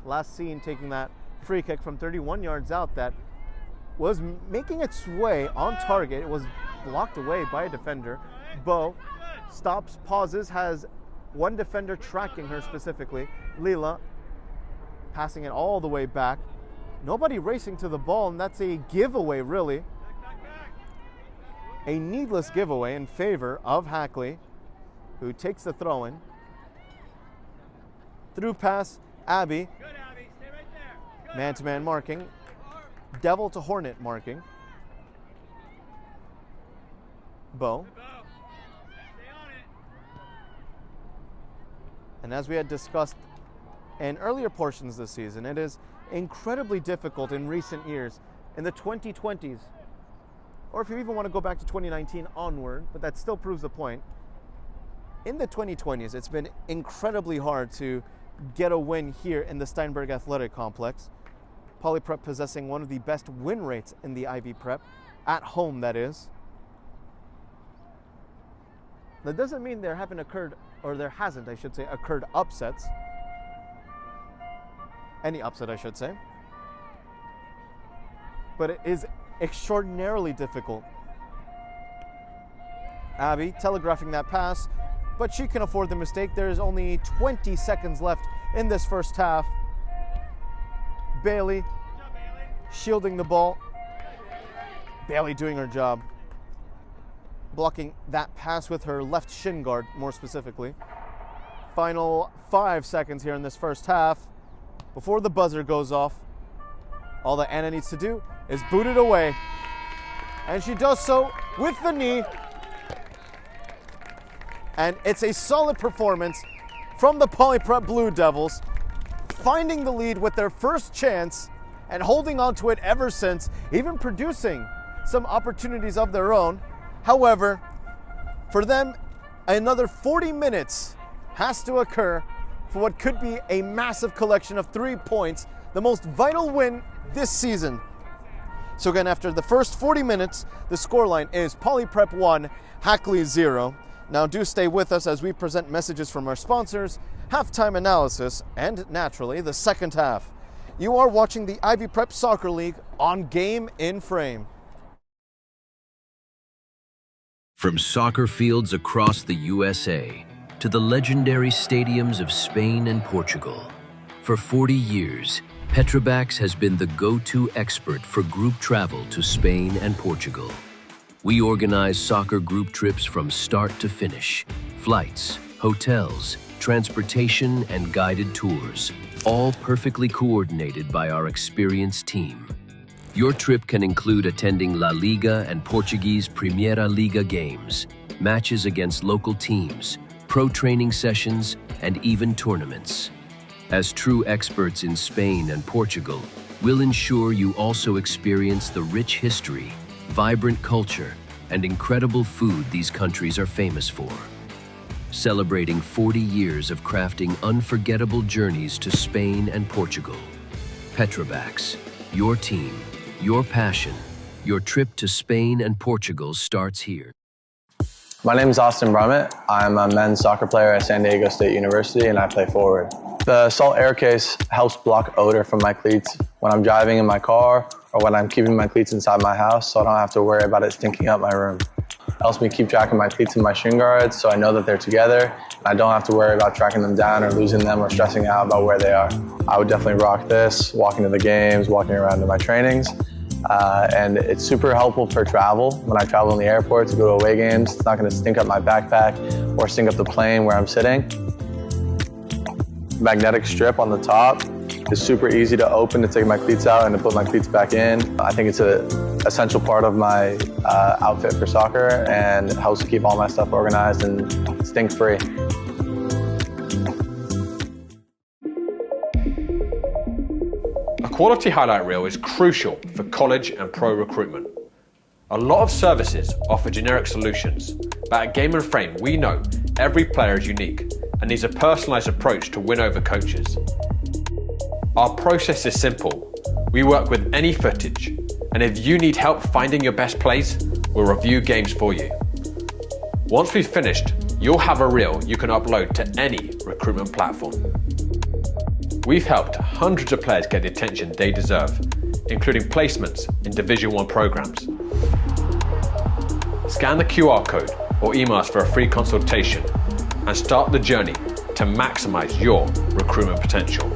last seen taking that free kick from 31 yards out that was making its way on target. It was blocked away by a defender. Bo stops, pauses, has one defender tracking her specifically. Leela passing it all the way back. Nobody racing to the ball, and that's a giveaway, really. A needless giveaway in favor of Hackley, who takes the throw-in. Through pass, Abby. Man-to-man marking. Devil to Hornet marking. Bo. And as we had discussed in earlier portions this season, it is incredibly difficult in recent years, in the 2020s, or if you even want to go back to 2019 onward, but that still proves the point. In the 2020s, it's been incredibly hard to get a win here in the Steinberg Athletic Complex. Poly Prep possessing one of the best win rates in the Ivy Prep, at home that is. That doesn't mean there haven't occurred, or there hasn't, I should say, occurred upsets. Any upset, I should say. But it is extraordinarily difficult. Abby telegraphing that pass, but she can afford the mistake. There is only 20 seconds left in this first half. Bailey shielding the ball. Bailey doing her job. Blocking that pass with her left shin guard, more specifically. Final 5 seconds here in this first half. Before the buzzer goes off, all that Anna needs to do is boot it away. And she does so with the knee. And it's a solid performance from the Poly Prep Blue Devils, finding the lead with their first chance and holding on to it ever since, even producing some opportunities of their own. However, for them, another 40 minutes has to occur for what could be a massive collection of 3 points, the most vital win this season. So again, after the first 40 minutes, the scoreline is Poly Prep 1, Hackley 0. Now do stay with us as we present messages from our sponsors, halftime analysis, and naturally, the second half. You are watching the Ivy Prep Soccer League on Game in Frame. From soccer fields across the USA to the legendary stadiums of Spain and Portugal, for 40 years, Petrobax has been the go-to expert for group travel to Spain and Portugal. We organize soccer group trips from start to finish, flights, hotels, transportation, and guided tours, all perfectly coordinated by our experienced team. Your trip can include attending La Liga and Portuguese Primeira Liga games, matches against local teams, pro training sessions, and even tournaments. As true experts in Spain and Portugal, we'll ensure you also experience the rich history, vibrant culture, and incredible food these countries are famous for. Celebrating 40 years of crafting unforgettable journeys to Spain and Portugal. Petrobax, your team, your passion, your trip to Spain and Portugal starts here. My name is Austin Brummett. I'm a men's soccer player at San Diego State University, and I play forward. The Salt Air Case helps block odor from my cleats when I'm driving in my car or when I'm keeping my cleats inside my house, so I don't have to worry about it stinking up my room. It helps me keep track of my cleats and my shin guards, so I know that they're together, and I don't have to worry about tracking them down or losing them or stressing out about where they are. I would definitely rock this, walking to the games, walking around to my trainings. And it's super helpful for travel. When I travel in the airport to go to away games, it's not going to stink up my backpack or stink up the plane where I'm sitting. Magnetic strip on the top is super easy to open to take my cleats out and to put my cleats back in. I think it's an essential part of my outfit for soccer, and it helps keep all my stuff organized and stink-free. A quality highlight reel is crucial for college and pro recruitment. A lot of services offer generic solutions, but at Game & Frame we know every player is unique and needs a personalised approach to win over coaches. Our process is simple. We work with any footage, and if you need help finding your best plays, we'll review games for you. Once we've finished, you'll have a reel you can upload to any recruitment platform. We've helped hundreds of players get the attention they deserve, including placements in Division 1 programs. Scan the QR code or email us for a free consultation and start the journey to maximize your recruitment potential.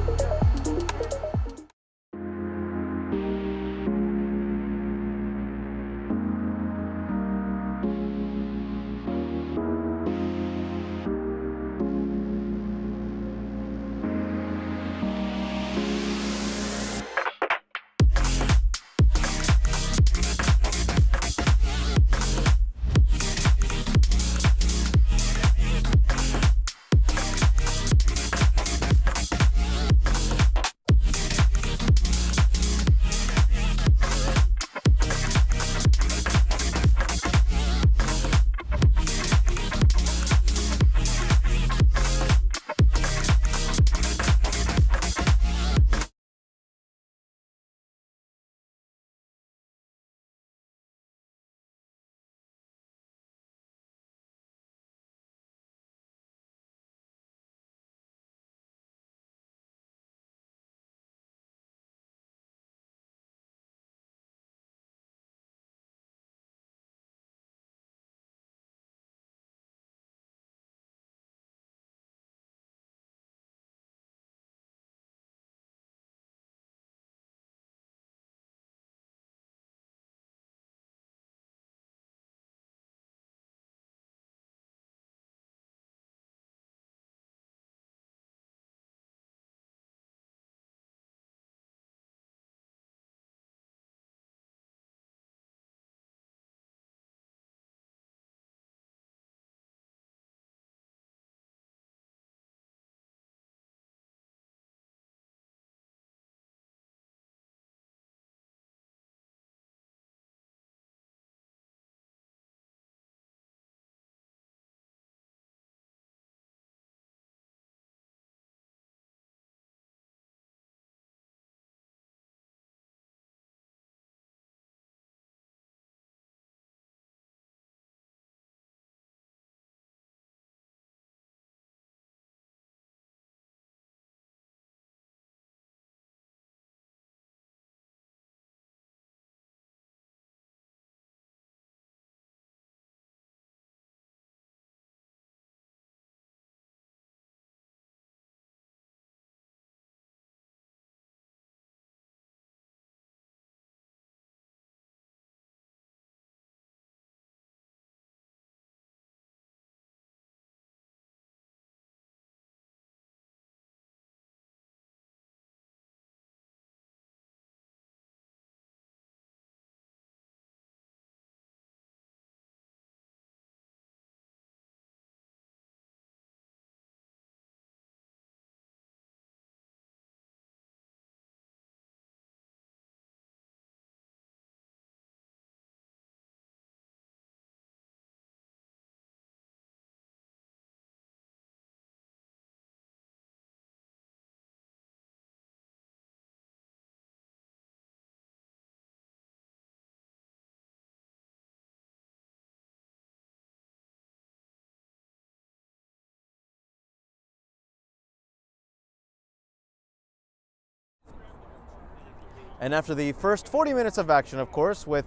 And after the first 40 minutes of action, of course, with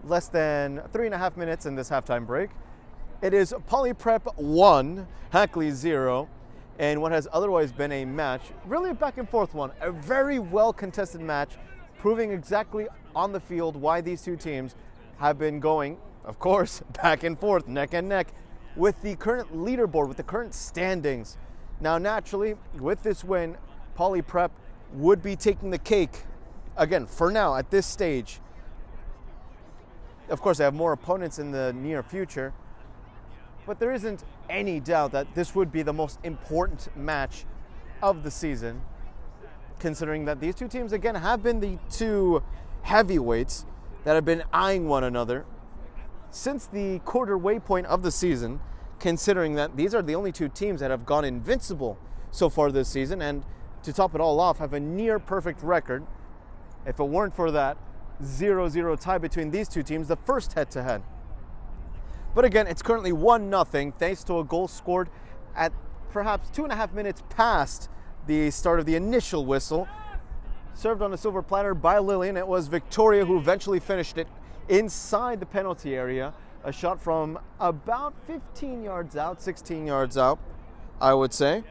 less than 3.5 minutes in this halftime break, it is Poly Prep 1, Hackley 0, and what has otherwise been a match, really a back and forth one, a very well contested match, proving exactly on the field why these two teams have been going, of course, back and forth, neck and neck, with the current leaderboard, with the current standings. Now, naturally, with this win, Poly Prep would be taking the cake, again, for now, at this stage. Of course, they have more opponents in the near future, but there isn't any doubt that this would be the most important match of the season, considering that these two teams, again, have been the two heavyweights that have been eyeing one another since the quarter waypoint of the season, considering that these are the only two teams that have gone invincible so far this season, and to top it all off, have a near perfect record. If it weren't for that 0-0 tie between these two teams, the first head-to-head. But again, it's currently 1-0 thanks to a goal scored at perhaps 2.5 minutes past the start of the initial whistle. Served on a silver platter by Lillian. It was Victoria who eventually finished it inside the penalty area. A shot from about 15 yards out, 16 yards out, I would say.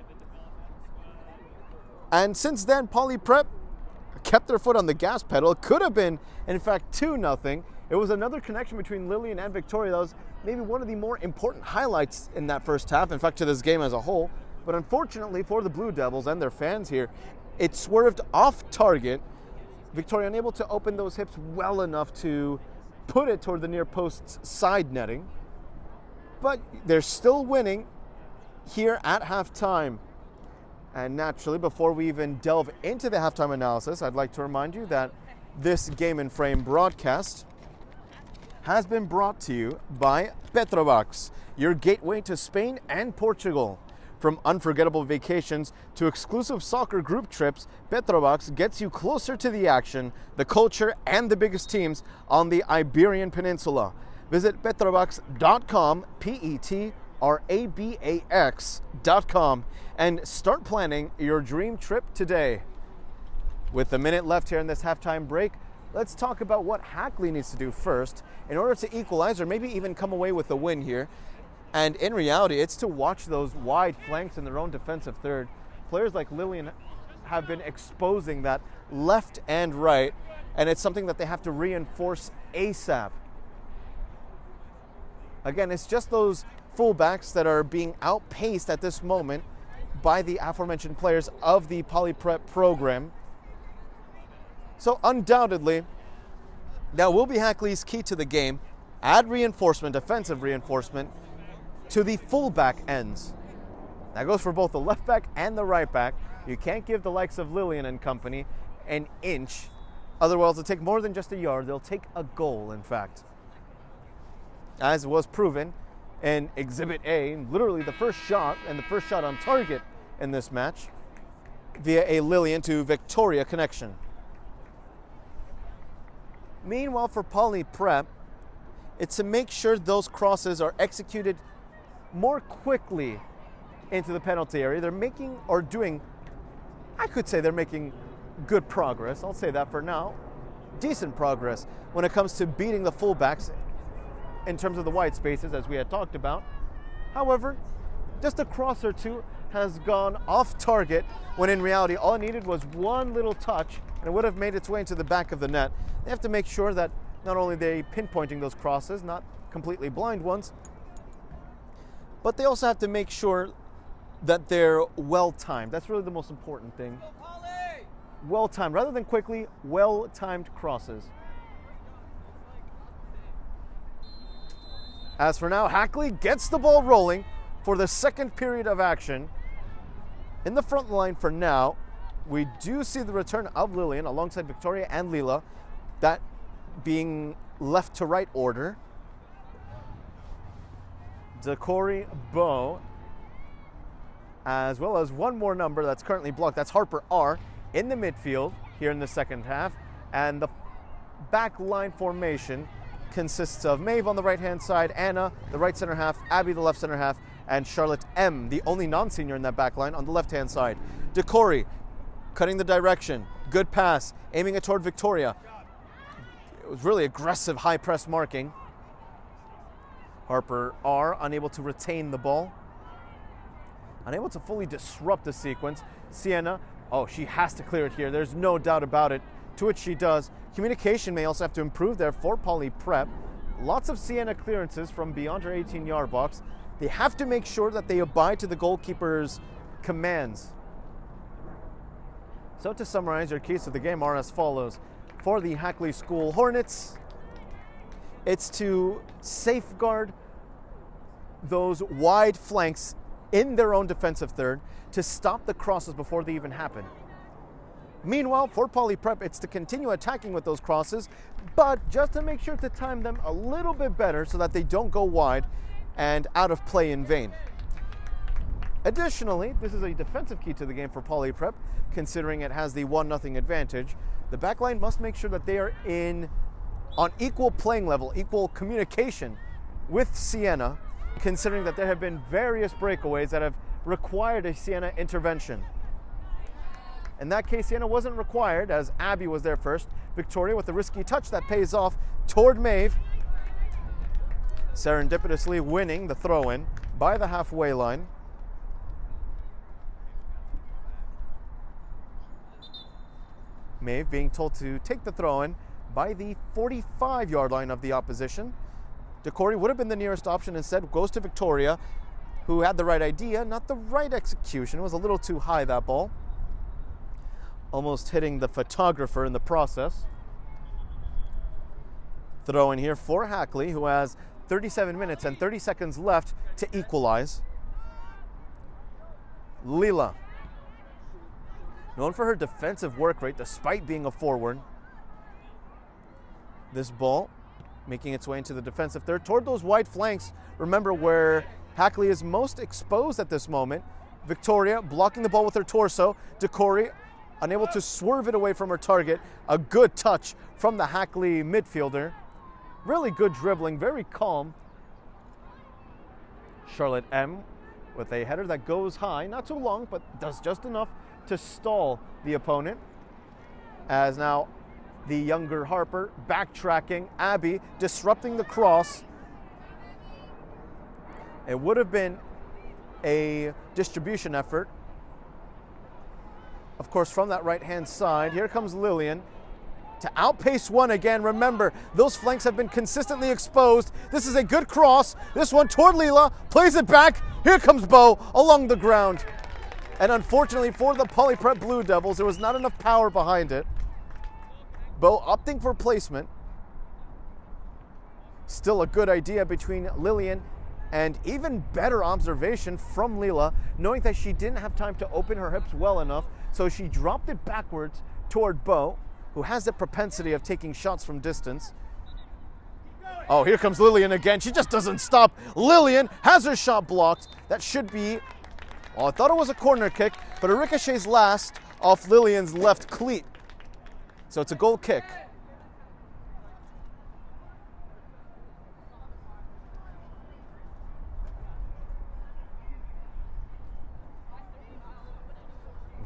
And since then, Poly Prep kept their foot on the gas pedal. It could have been, in fact, 2-0. It was another connection between Lillian and Victoria that was maybe one of the more important highlights in that first half, in fact, to this game as a whole. But unfortunately for the Blue Devils and their fans here, it swerved off target. Victoria unable to open those hips well enough to put it toward the near post's side netting. But they're still winning here at halftime. And naturally, before we even delve into the halftime analysis, I'd like to remind you that this Game and Frame broadcast has been brought to you by Petrobox, your gateway to Spain and Portugal. From unforgettable vacations to exclusive soccer group trips, Petrobox gets you closer to the action, the culture, and the biggest teams on the Iberian Peninsula. Visit petrobox.com, petrabax.com, and start planning your dream trip today. With a minute left here in this halftime break, let's talk about what Hackley needs to do first in order to equalize or maybe even come away with a win here. And in reality, it's to watch those wide flanks in their own defensive third. Players like Lillian have been exposing that left and right, and it's something that they have to reinforce ASAP. Again, it's just those fullbacks that are being outpaced at this moment by the aforementioned players of the Poly Prep program. So undoubtedly, that will be Hackley's key to the game. Add reinforcement, defensive reinforcement, to the fullback ends. That goes for both the left back and the right back. You can't give the likes of Lillian and company an inch. Otherwise, they'll take more than just a yard. They'll take a goal, in fact. As was proven in Exhibit A, literally the first shot and the first shot on target in this match via a Lillian to Victoria connection. Meanwhile, for Poly Prep, it's to make sure those crosses are executed more quickly into the penalty area. They're making, or doing, I could say they're making good progress. I'll say that for now. Decent progress when it comes to beating the fullbacks in terms of the wide spaces, as we had talked about. However, just a cross or two has gone off target when in reality all it needed was one little touch and it would have made its way into the back of the net. They have to make sure that not only they pinpointing those crosses, not completely blind ones, but they also have to make sure that they're well-timed. That's really the most important thing. Well-timed, rather than quickly, well-timed crosses. As for now, Hackley gets the ball rolling for the second period of action. In the front line for now, we do see the return of Lillian alongside Victoria and Lila, that being left to right order. Decory Bow, as well as one more number that's currently blocked. That's Harper R in the midfield here in the second half. And the back line formation consists of Maeve on the right-hand side, Anna, the right center half, Abby, the left center half, and Charlotte M, the only non-senior in that back line, on the left-hand side. Decory cutting the direction, Good pass, aiming it toward Victoria. It was really aggressive high press marking. Harper R unable to retain the ball. Unable to fully disrupt the sequence. Sienna, oh, she has to clear it here. There's no doubt about it. To which she does. Communication may also have to improve there for Poly Prep. Lots of Sienna clearances from beyond her 18-yard box. They have to make sure that they abide to the goalkeeper's commands. So to summarize, your keys to the game are as follows. For the Hackley School Hornets, it's to safeguard those wide flanks in their own defensive third to stop the crosses before they even happen. Meanwhile, for Poly Prep, it's to continue attacking with those crosses, but just to make sure to time them a little bit better so that they don't go wide and out of play in vain. Additionally, this is a defensive key to the game for Poly Prep, considering it has the 1-0 advantage. The backline must make sure that they are on equal playing level, equal communication with Sienna, considering that there have been various breakaways that have required a Sienna intervention. In that case, Sienna wasn't required, as Abby was there first. Victoria with a risky touch that pays off toward Maeve, serendipitously winning the throw-in by the halfway line. Maeve being told to take the throw-in by the 45-yard line of the opposition. DeCory would have been the nearest option, instead goes to Victoria, who had the right idea, not the right execution. It was a little too high, that ball. Almost hitting the photographer in the process. Throw in here for Hackley, who has 37 minutes and 30 seconds left to equalize. Lila, known for her defensive work rate despite being a forward. This ball making its way into the defensive third toward those wide flanks. Remember where Hackley is most exposed at this moment. Victoria blocking the ball with her torso. DeCory unable to swerve it away from her target. A good touch from the Hackley midfielder. Really good dribbling, very calm. Charlotte M with a header that goes high, not too long, but does just enough to stall the opponent. As now the younger Harper backtracking, Abby disrupting the cross. It would have been a distribution effort. Of course, from that right-hand side, here comes Lillian to outpace one again. Remember, those flanks have been consistently exposed. This is a good cross. This one toward Lila, plays it back. Here comes Bo along the ground. And unfortunately for the Poly Prep Blue Devils, there was not enough power behind it. Bo opting for placement. Still a good idea between Lillian, and even better observation from Lila, knowing that she didn't have time to open her hips well enough, so she dropped it backwards toward Bo, who has the propensity of taking shots from distance. Oh, here comes Lillian again. She just doesn't stop. Lillian has her shot blocked. That should be, well, I thought it was a corner kick, but it ricochets last off Lillian's left cleat. So it's a goal kick.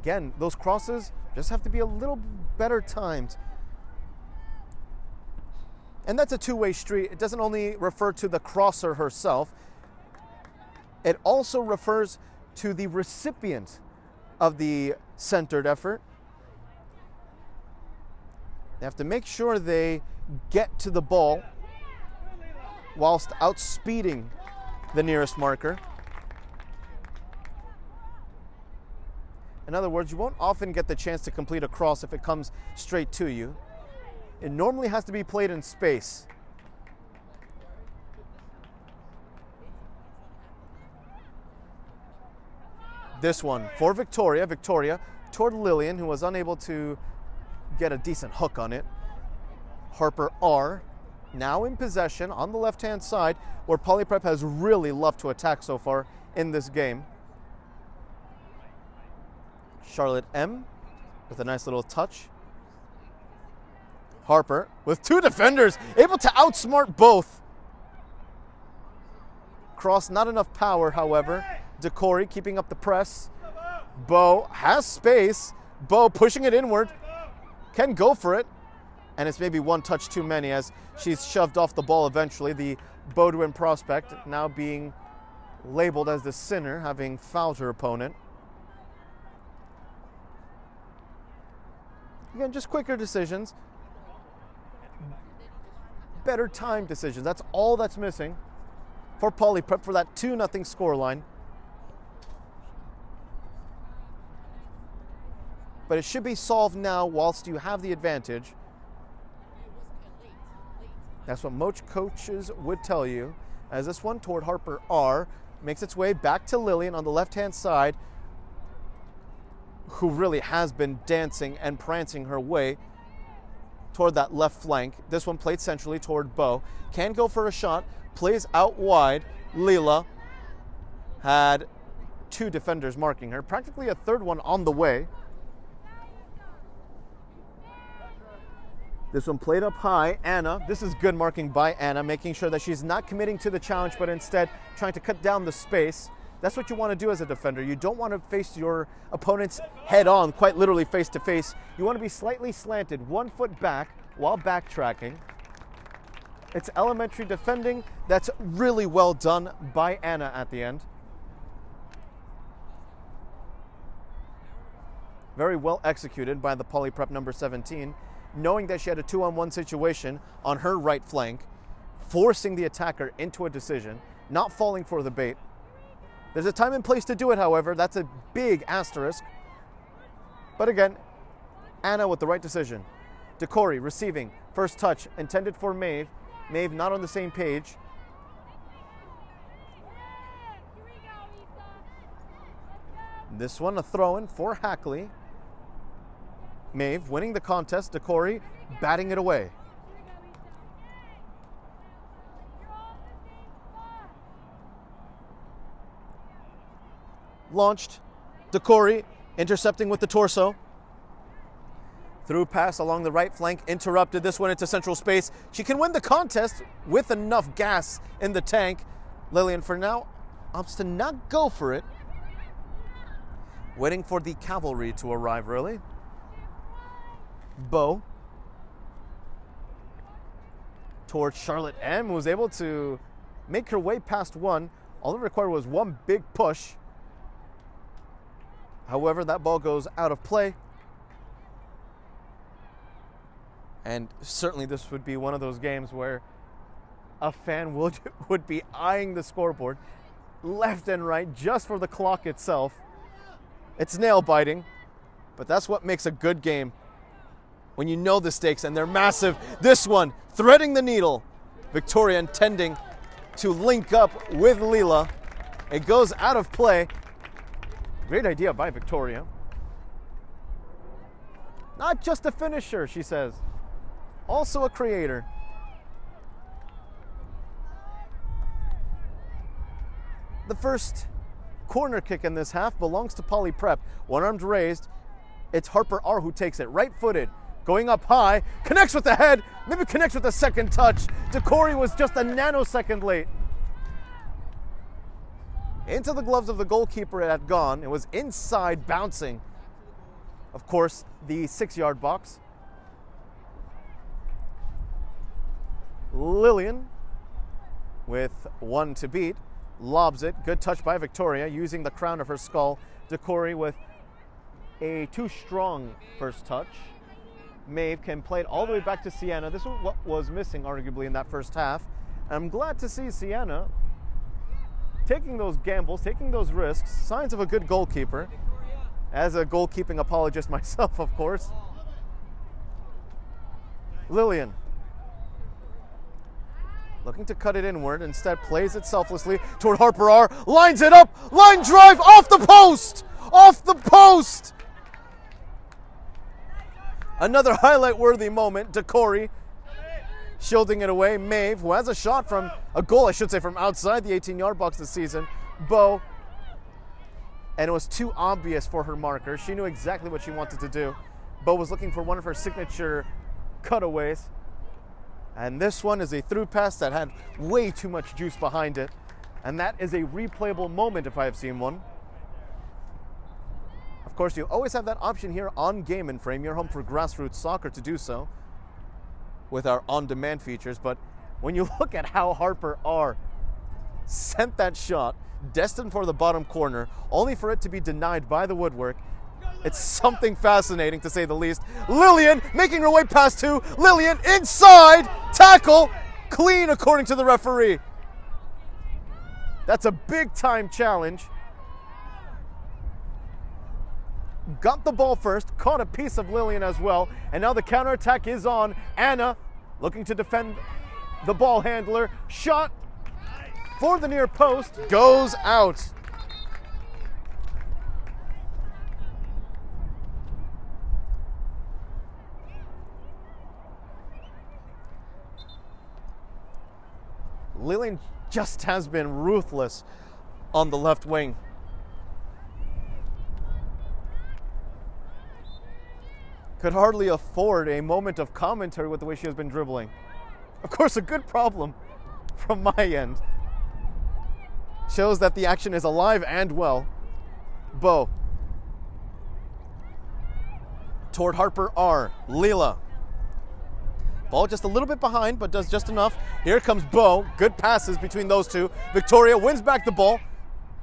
Again, those crosses just have to be a little better timed. And that's a two-way street. It doesn't only refer to the crosser herself, it also refers to the recipient of the centered effort. They have to make sure they get to the ball whilst outspeeding the nearest marker. In other words, you won't often get the chance to complete a cross if it comes straight to you. It normally has to be played in space. This one for Victoria. Victoria toward Lillian, who was unable to get a decent hook on it. Harper R now in possession on the left-hand side, where Poly Prep has really loved to attack so far in this game. Charlotte M with a nice little touch. Harper with two defenders, able to outsmart both. Cross, not enough power, however. DeCory keeping up the press. Bo has space. Bo pushing it inward. can go for it, and it's maybe one touch too many as she's shoved off the ball eventually. The Bodwin prospect now being labeled as the sinner, having fouled her opponent. Again, just quicker decisions, better time decisions. That's all that's missing for Poly Prep for that 2-0 scoreline. But it should be solved now whilst you have the advantage. That's what most coaches would tell you. As this one toward Harper R makes its way back to Lillian on the left-hand side, who really has been dancing and prancing her way toward that left flank. This one played centrally toward Bo. Can go for a shot, plays out wide. Leela had 2 defenders marking her, practically a third one on the way. This one played up high. Anna, this is good marking by Anna, making sure that she's not committing to the challenge, but instead trying to cut down the space. That's what you want to do as a defender. You don't want to face your opponents head on, quite literally face to face. You want to be slightly slanted, 1 foot back while backtracking. It's elementary defending that's really well done by Anna at the end. Very well executed by the Poly Prep number 17, knowing that she had a 2-on-1 situation on her right flank, forcing the attacker into a decision, not falling for the bait. There's a time and place to do it, however. That's a big asterisk. But again, Anna with the right decision. Decory receiving, first touch intended for Maeve. Maeve not on the same page. This one a throw-in for Hackley. Maeve winning the contest, Decory batting it away. Launched, Decory intercepting with the torso. Through pass along the right flank, interrupted. This one into central space. She can win the contest with enough gas in the tank. Lillian for now opts to not go for it. Waiting for the cavalry to arrive really. Bo towards Charlotte M, who was able to make her way past one. All it required was one big push. However, that ball goes out of play. And certainly this would be one of those games where a fan would be eyeing the scoreboard left and right just for the clock itself. It's nail biting, but that's what makes a good game. When you know the stakes and they're massive. This one threading the needle. Victoria intending to link up with Leela. It goes out of play. Great idea by Victoria. Not just a finisher, she says. Also a creator. The first corner kick in this half belongs to Poly Prep. One armed raised. It's Harper R who takes it. Right-footed. Going up high. Connects with the head. Maybe connects with the second touch. Decory was just a nanosecond late. Into the gloves of the goalkeeper it had gone. It was inside, bouncing. Of course, the 6-yard box. Lillian, with one to beat, lobs it. Good touch by Victoria, using the crown of her skull. Decory with a too strong first touch. Maeve can play it all the way back to Sienna. This was what was missing, arguably, in that first half. I'm glad to see Sienna taking those gambles, taking those risks. Signs of a good goalkeeper. As a goalkeeping apologist myself, of course. Lillian, looking to cut it inward, instead plays it selflessly toward Harper R. Lines it up, line drive, off the post! Off the post! Another highlight-worthy moment. Decory shielding it away. Maeve, who has a shot from, a goal I should say, from outside the 18-yard box this season. Bo, and it was too obvious for her marker. She knew exactly what she wanted to do. Bo was looking for one of her signature cutaways. And this one is a through pass that had way too much juice behind it. And that is a replayable moment if I have seen one. Of Of course, you always have that option here on Game and Frame. You're home for grassroots soccer to do so with our on-demand features. But when you look at how Harper R sent that shot, destined for the bottom corner, only for it to be denied by the woodwork, it's something fascinating to say the least. Lillian making her way past two. Lillian inside, tackle, clean according to the referee. That's a big time challenge. Got the ball first, caught a piece of Lillian as well, and now the counterattack is on. Anna looking to defend the ball handler. Shot for the near post, goes out. Lillian just has been ruthless on the left wing. Could hardly afford a moment of commentary with the way she has been dribbling. Of course, a good problem from my end. Shows that the action is alive and well. Bo. Toward Harper R. Leela. Ball just a little bit behind, but does just enough. Here comes Bo. Good passes between those two. Victoria wins back the ball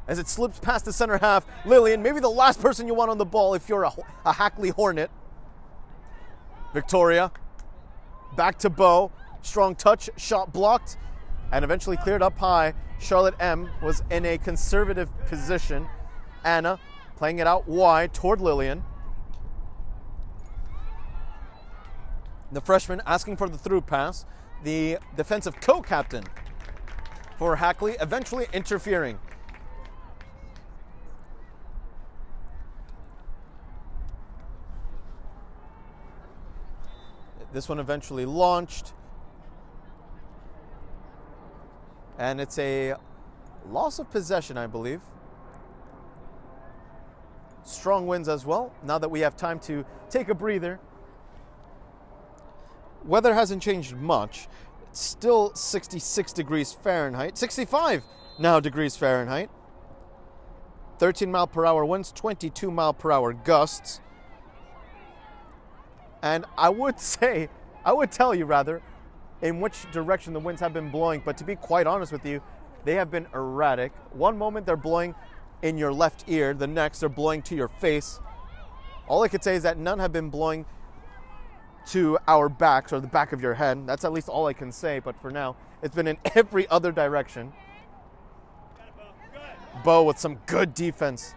as it slips past the center half. Lillian, maybe the last person you want on the ball if you're a Hackley Hornet. Victoria, back to Bo. Strong touch, shot blocked, and eventually cleared up high. Charlotte M was in a conservative position. Anna playing it out wide toward Lillian. The freshman asking for the through pass. The defensive co-captain for Hackley eventually interfering. This one eventually launched. And it's a loss of possession, I believe. Strong winds as well, now that we have time to take a breather. Weather hasn't changed much. It's still 66 degrees Fahrenheit. 65 now degrees Fahrenheit. 13 mile per hour winds, 22 mile per hour gusts. And I would tell you rather, in which direction the winds have been blowing, but to be quite honest with you, they have been erratic. One moment they're blowing in your left ear, the next they're blowing to your face. All I could say is that none have been blowing to our backs or the back of your head. That's at least all I can say, but for now, it's been in every other direction. Bo with some good defense.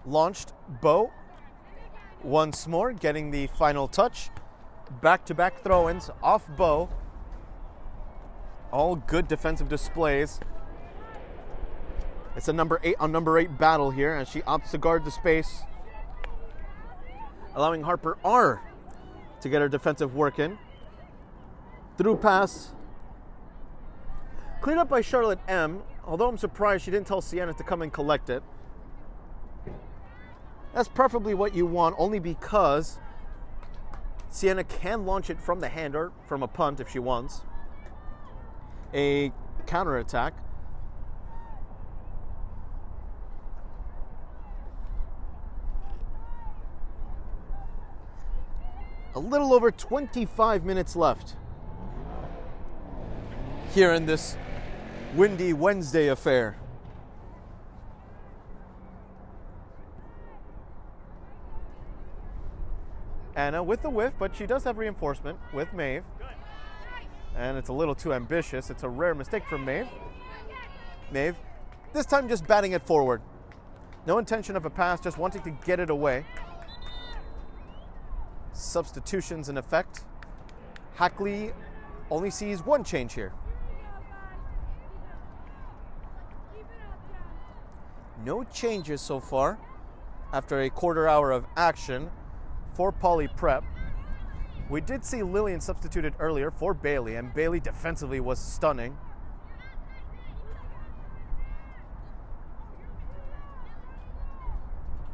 Launched Bo once more, getting the final touch. Back-to-back throw-ins off Bo. All good defensive displays. It's a number 8 on number 8 battle here as she opts to guard the space, allowing Harper R to get her defensive work in. Through pass. Cleared up by Charlotte M, although I'm surprised she didn't tell Sienna to come and collect it. That's preferably what you want, only because Sienna can launch it from the hand or from a punt if she wants. A counterattack. A little over 25 minutes left here in this windy Wednesday affair. Anna with the whiff, but she does have reinforcement with Maeve. And it's a little too ambitious. It's a rare mistake from Maeve. Maeve, this time just batting it forward. No intention of a pass, just wanting to get it away. Substitutions in effect. Hackley only sees one change here. No changes so far after a quarter hour of action for Poly Prep. We did see Lillian substituted earlier for Bailey, and Bailey defensively was stunning.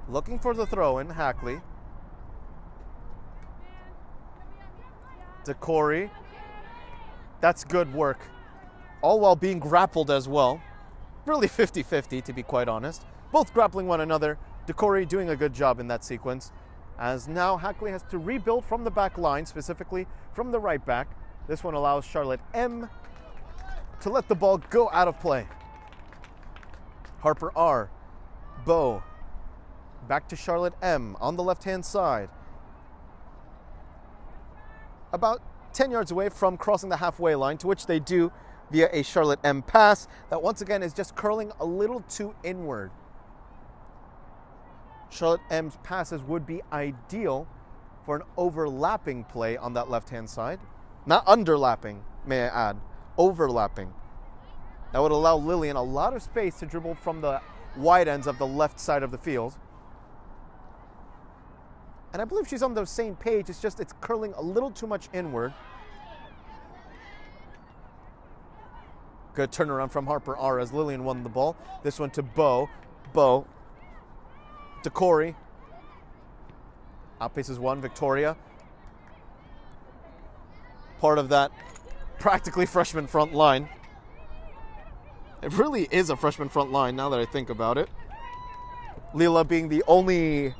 Looking for the throw in, Hackley. DeCory. That's good work. All while being grappled as well. Really 50-50, to be quite honest. Both grappling one another. DeCory doing a good job in that sequence. As now Hackley has to rebuild from the back line, specifically from the right back. This one allows Charlotte M to let the ball go out of play. Harper R. Bow. Back to Charlotte M on the left-hand side. About 10 yards away from crossing the halfway line, to which they do via a Charlotte M pass that once again is just curling a little too inward. Charlotte M's passes would be ideal for an overlapping play on that left-hand side. Not underlapping, may I add. Overlapping. That would allow Lillian a lot of space to dribble from the wide ends of the left side of the field. And I believe she's on the same page, it's just it's curling a little too much inward. Good turnaround from Harper R as Lillian won the ball. This one to Bow. Bow. DeCory. Outpaces one, Victoria. Part of that practically freshman front line. It really is a freshman front line now that I think about it. Leela being the only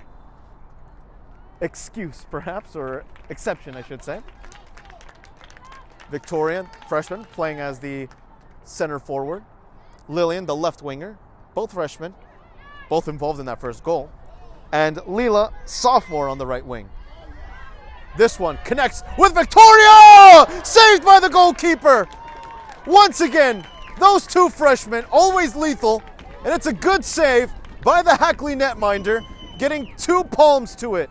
excuse, perhaps, or exception, I should say. Victoria, freshman, playing as the center forward. Lillian, the left winger, both freshmen, both involved in that first goal. And Leela, sophomore on the right wing. This one connects with Victoria! Saved by the goalkeeper! Once again, those two freshmen, always lethal, and it's a good save by the Hackley netminder, getting 2 palms to it.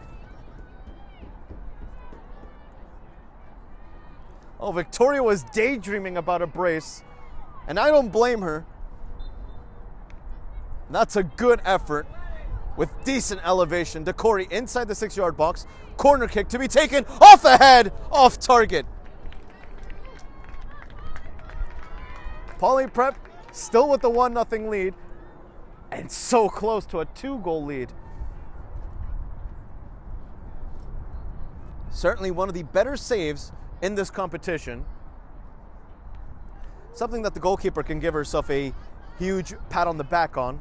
Oh, Victoria was daydreaming about a brace, and I don't blame her. That's a good effort with decent elevation. DeCory inside the 6-yard box. Corner kick to be taken off the head, off target. Poly Prep still with the 1-0 lead, and so close to a 2-goal lead. Certainly one of the better saves in this competition. Something that the goalkeeper can give herself a huge pat on the back on.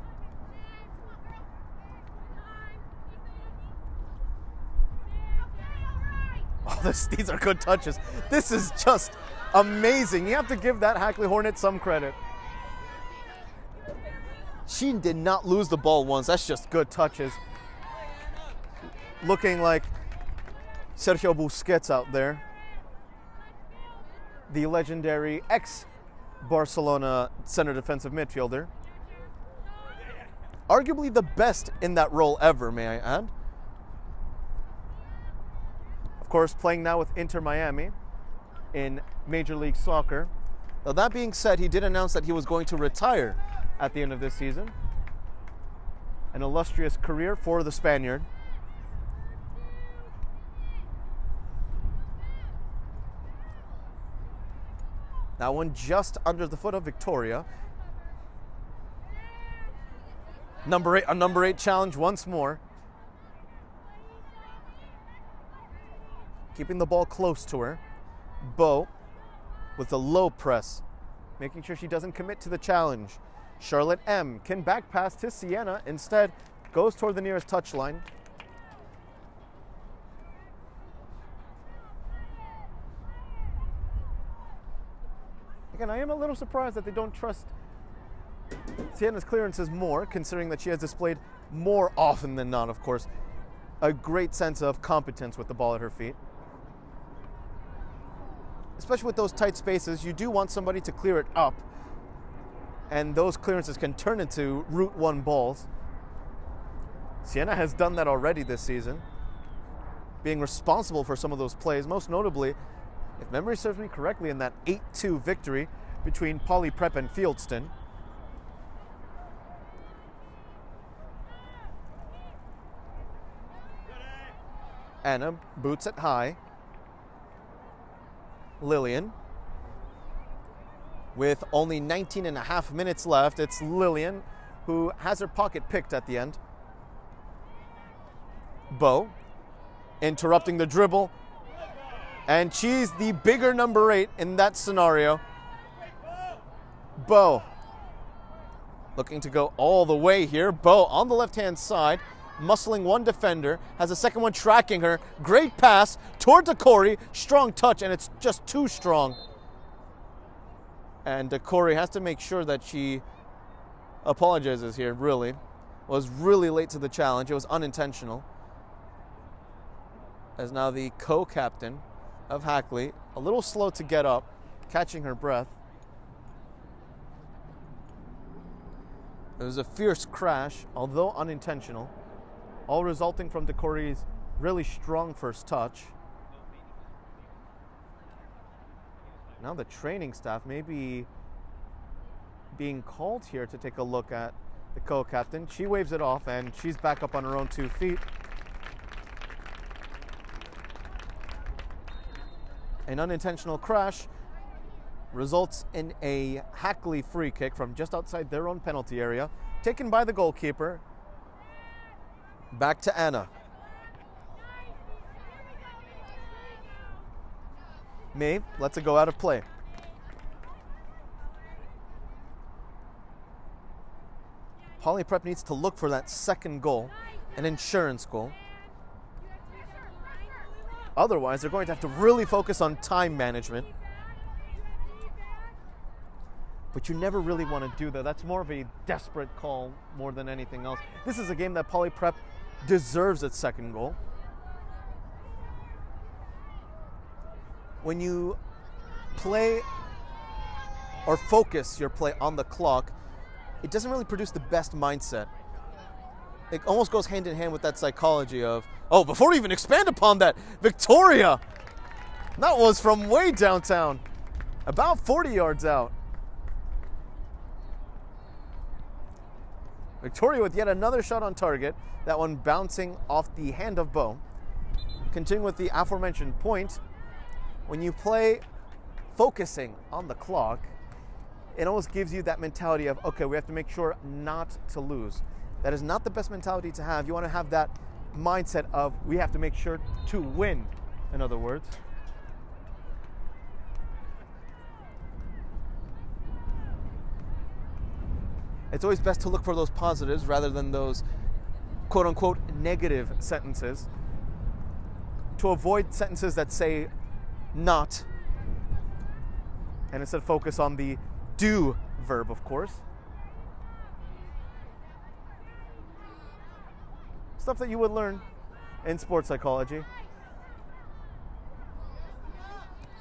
Oh, these are good touches. This is just amazing. You have to give that Hackley Hornet some credit. She did not lose the ball once. That's just good touches. Looking like Sergio Busquets out there. The legendary ex-Barcelona center defensive midfielder. Arguably the best in that role ever, may I add. Of course, playing now with Inter Miami in Major League Soccer. Now, that being said, he did announce that he was going to retire at the end of this season. An illustrious career for the Spaniard. That one just under the foot of Victoria. A number 8 challenge once more. Keeping the ball close to her. Bow with a low press, making sure she doesn't commit to the challenge. Charlotte M can back pass to Sienna. Instead, goes toward the nearest touchline. Again, I am a little surprised that they don't trust Sienna's clearances more, considering that she has displayed more often than not, of course, a great sense of competence with the ball at her feet. Especially with those tight spaces, you do want somebody to clear it up, and those clearances can turn into Route 1 balls. Sienna has done that already this season, being responsible for some of those plays, most notably, if memory serves me correctly, in that 8-2 victory between Poly Prep and Fieldston. Anna boots it high. Lillian. With only 19.5 minutes left, it's Lillian who has her pocket picked at the end. Bow interrupting the dribble. And she's the bigger number 8 in that scenario. Bo looking to go all the way here. Bo on the left-hand side, muscling one defender, has a second one tracking her. Great pass toward Corey. Strong touch, and it's just too strong. And Corey has to make sure that she apologizes here, really. Was really late to the challenge. It was unintentional. As now the co-captain of Hackley, a little slow to get up, catching her breath. It was a fierce crash, although unintentional, all resulting from Corey's really strong first touch. Now the training staff may be being called here to take a look at the co-captain. She waves it off, and she's back up on her own 2 feet. An unintentional crash results in a Hackley free kick from just outside their own penalty area, taken by the goalkeeper. Back to Anna. Maeve lets it go out of play. Poly Prep needs to look for that second goal, an insurance goal. Otherwise, they're going to have to really focus on time management. But you never really want to do that. That's more of a desperate call more than anything else. This is a game that Poly Prep deserves its second goal. When you play or focus your play on the clock, it doesn't really produce the best mindset. It almost goes hand in hand with that psychology of, oh, before we even expand upon that, Victoria! That was from way downtown, about 40 yards out. Victoria with yet another shot on target, that one bouncing off the hand of Bo. Continuing with the aforementioned point, when you play focusing on the clock, it almost gives you that mentality of, okay, we have to make sure not to lose. That is not the best mentality to have. You want to have that mindset of, we have to make sure to win, in other words. It's always best to look for those positives rather than those quote-unquote negative sentences, to avoid sentences that say not, and instead focus on the do verb, of course. Stuff that you would learn in sports psychology.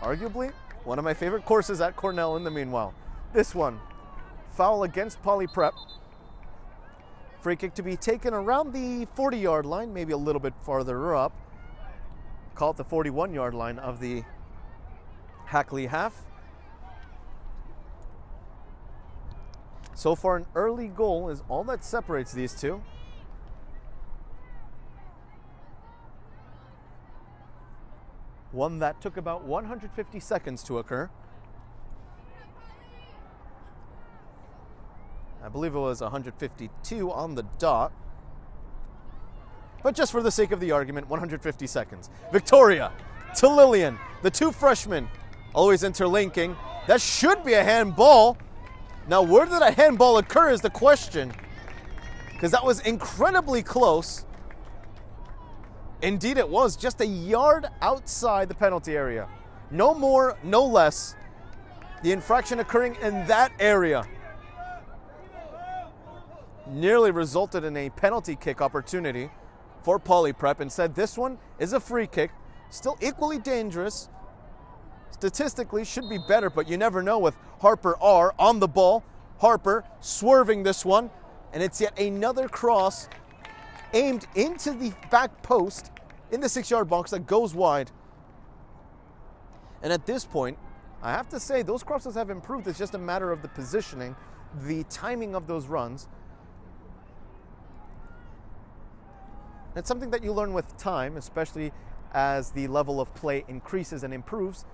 Arguably, one of my favorite courses at Cornell in the meanwhile. This one, foul against Poly Prep. Free kick to be taken around the 40-yard line, maybe a little bit farther up. Call it the 41-yard line of the Hackley half. So far, an early goal is all that separates these two. One that took about 150 seconds to occur. I believe it was 152 on the dot. But just for the sake of the argument, 150 seconds. Victoria to Lillian, the two freshmen, always interlinking. That should be a handball. Now, where did a handball occur is the question, because that was incredibly close. Indeed, it was just a yard outside the penalty area. No more, no less. The infraction occurring in that area nearly resulted in a penalty kick opportunity for Poly Prep. Instead, this one is a free kick, still equally dangerous. Statistically, should be better, but you never know with Harper R on the ball. Harper swerving this one, and it's yet another cross aimed into the back post in the 6-yard box that goes wide. And at this point, I have to say, those crosses have improved. It's just a matter of the positioning, the timing of those runs. It's something that you learn with time, especially as the level of play increases and improves.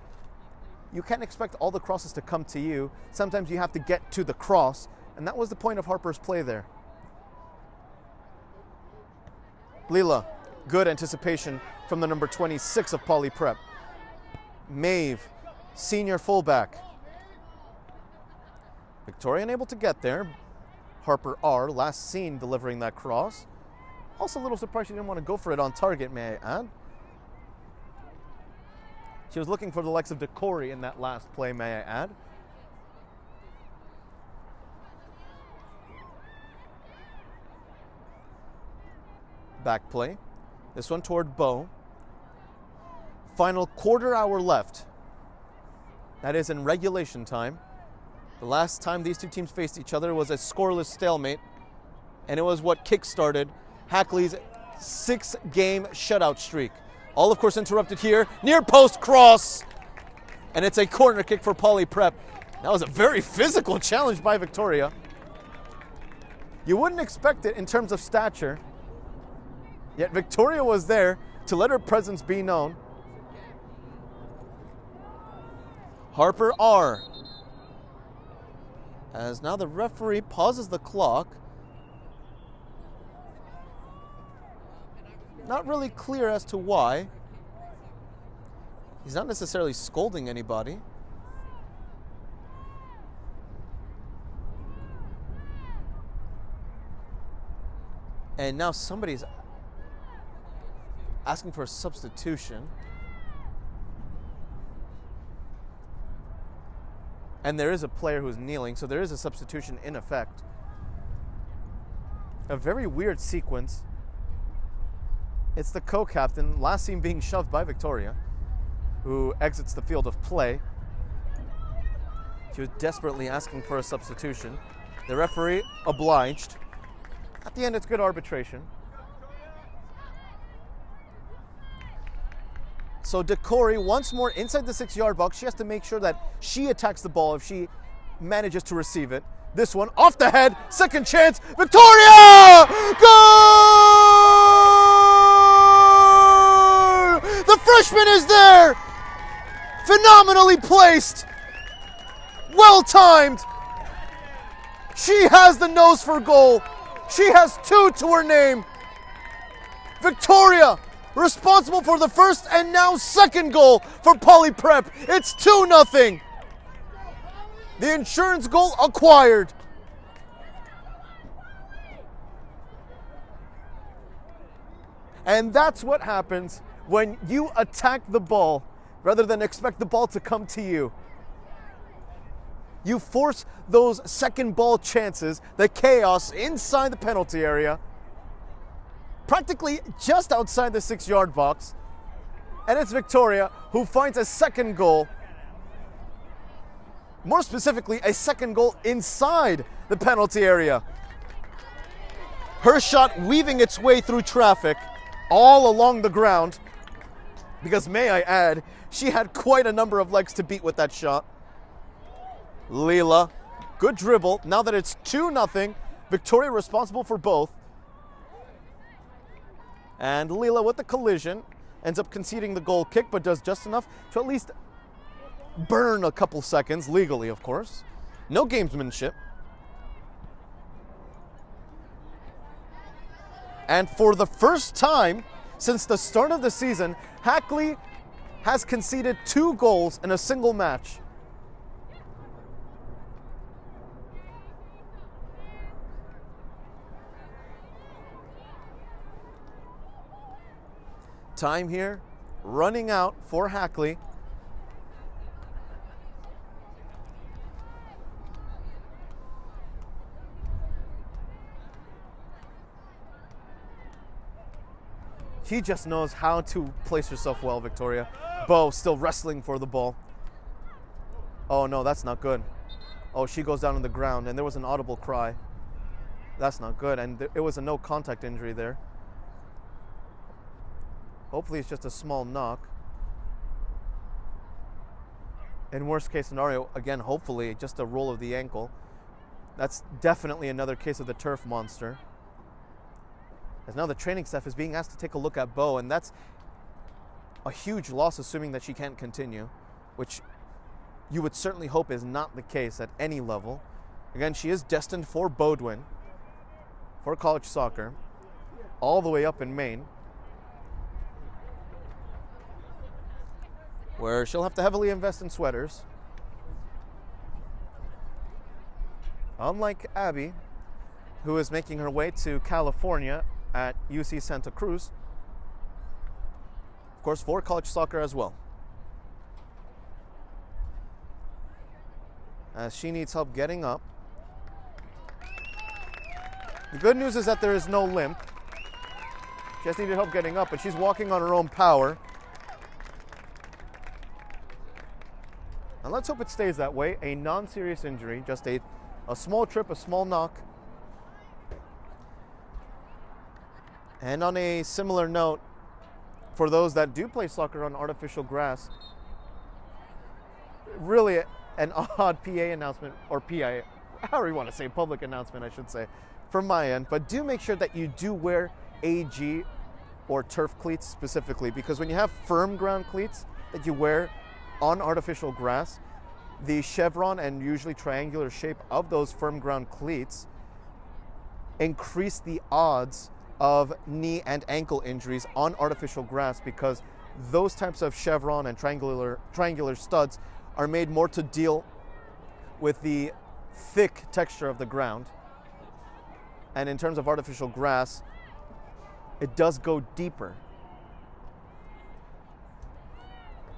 You can't expect all the crosses to come to you. Sometimes you have to get to the cross, and that was the point of Harper's play there. Leela, good anticipation from the number 26 of Poly Prep. Maeve, senior fullback. Victoria unable to get there. Harper R, last seen delivering that cross. Also a little surprised she didn't want to go for it on target, may I add. She was looking for the likes of Decory in that last play, may I add. Back play. This one toward Bo. Final quarter hour left. That is in regulation time. The last time these two teams faced each other was a scoreless stalemate, and it was what kick-started Hackley's 6-game shutout streak. All, of course, interrupted here. Near post cross, and it's a corner kick for Poly Prep. That was a very physical challenge by Victoria. You wouldn't expect it in terms of stature, yet Victoria was there to let her presence be known. Harper R, as now the referee pauses the clock. Not really clear as to why. He's not necessarily scolding anybody. And now somebody's asking for a substitution. And there is a player who's kneeling, so there is a substitution in effect. A very weird sequence. It's the co-captain, last seen being shoved by Victoria, who exits the field of play. She was desperately asking for a substitution. The referee obliged. At the end, it's good arbitration. So Decory once more inside the 6-yard box. She has to make sure that she attacks the ball if she manages to receive it. This one off the head, second chance, Victoria! Goal! The freshman is there! Phenomenally placed! Well timed! She has the nose for goal. She has 2 to her name. Victoria, responsible for the first and now second goal for Poly Prep. It's 2-0. The insurance goal acquired. And that's what happens when you attack the ball rather than expect the ball to come to you. You force those second ball chances, the chaos inside the penalty area, practically just outside the 6-yard box. And it's Victoria who finds a second goal. More specifically, a second goal inside the penalty area. Her shot weaving its way through traffic all along the ground. Because may I add, she had quite a number of legs to beat with that shot. Leela, good dribble. Now that it's 2-0, Victoria responsible for both. And Leela with the collision ends up conceding the goal kick, but does just enough to at least burn a couple seconds, legally of course. No gamesmanship. And for the first time since the start of the season, Hackley has conceded 2 goals in a single match. Time here running out for Hackley. She just knows how to place herself well, Victoria. Bo still wrestling for the ball. Oh no, that's not good. Oh, she goes down on the ground and there was an audible cry. That's not good, and it was a no contact injury there. Hopefully it's just a small knock. In worst case scenario, again, hopefully just a roll of the ankle. That's definitely another case of the turf monster. As now the training staff is being asked to take a look at Bo, and that's a huge loss, assuming that she can't continue, which you would certainly hope is not the case at any level. Again, she is destined for Bodwin, for college soccer, all the way up in Maine. where she'll have to heavily invest in sweaters. Unlike Abby, who is making her way to California at UC Santa Cruz, of course, for college soccer as well. As she needs help getting up. The good news is that there is no limp. She just needed help getting up, but she's walking on her own power. And let's hope it stays that way. A non-serious injury, just a small trip, a small knock. And on a similar note, for those that do play soccer on artificial grass, really an odd PA announcement, or PI, however you want to say, public announcement, I should say, from my end. But do make sure that you do wear AG or turf cleats specifically, because when you have firm ground cleats that you wear on artificial grass, the chevron and usually triangular shape of those firm ground cleats increase the odds of knee and ankle injuries on artificial grass, because those types of chevron and triangular studs are made more to deal with the thick texture of the ground. And in terms of artificial grass, it does go deeper.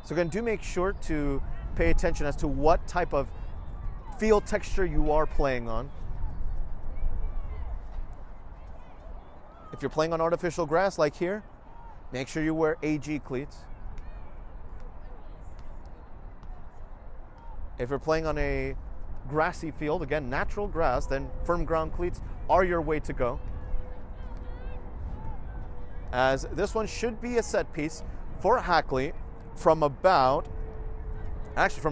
So again, do make sure to pay attention as to what type of field texture you are playing on. If you're playing on artificial grass like here, make sure you wear AG cleats. If you're playing on a grassy field, again, natural grass, then firm ground cleats are your way to go. As this one should be a set piece for Hackley from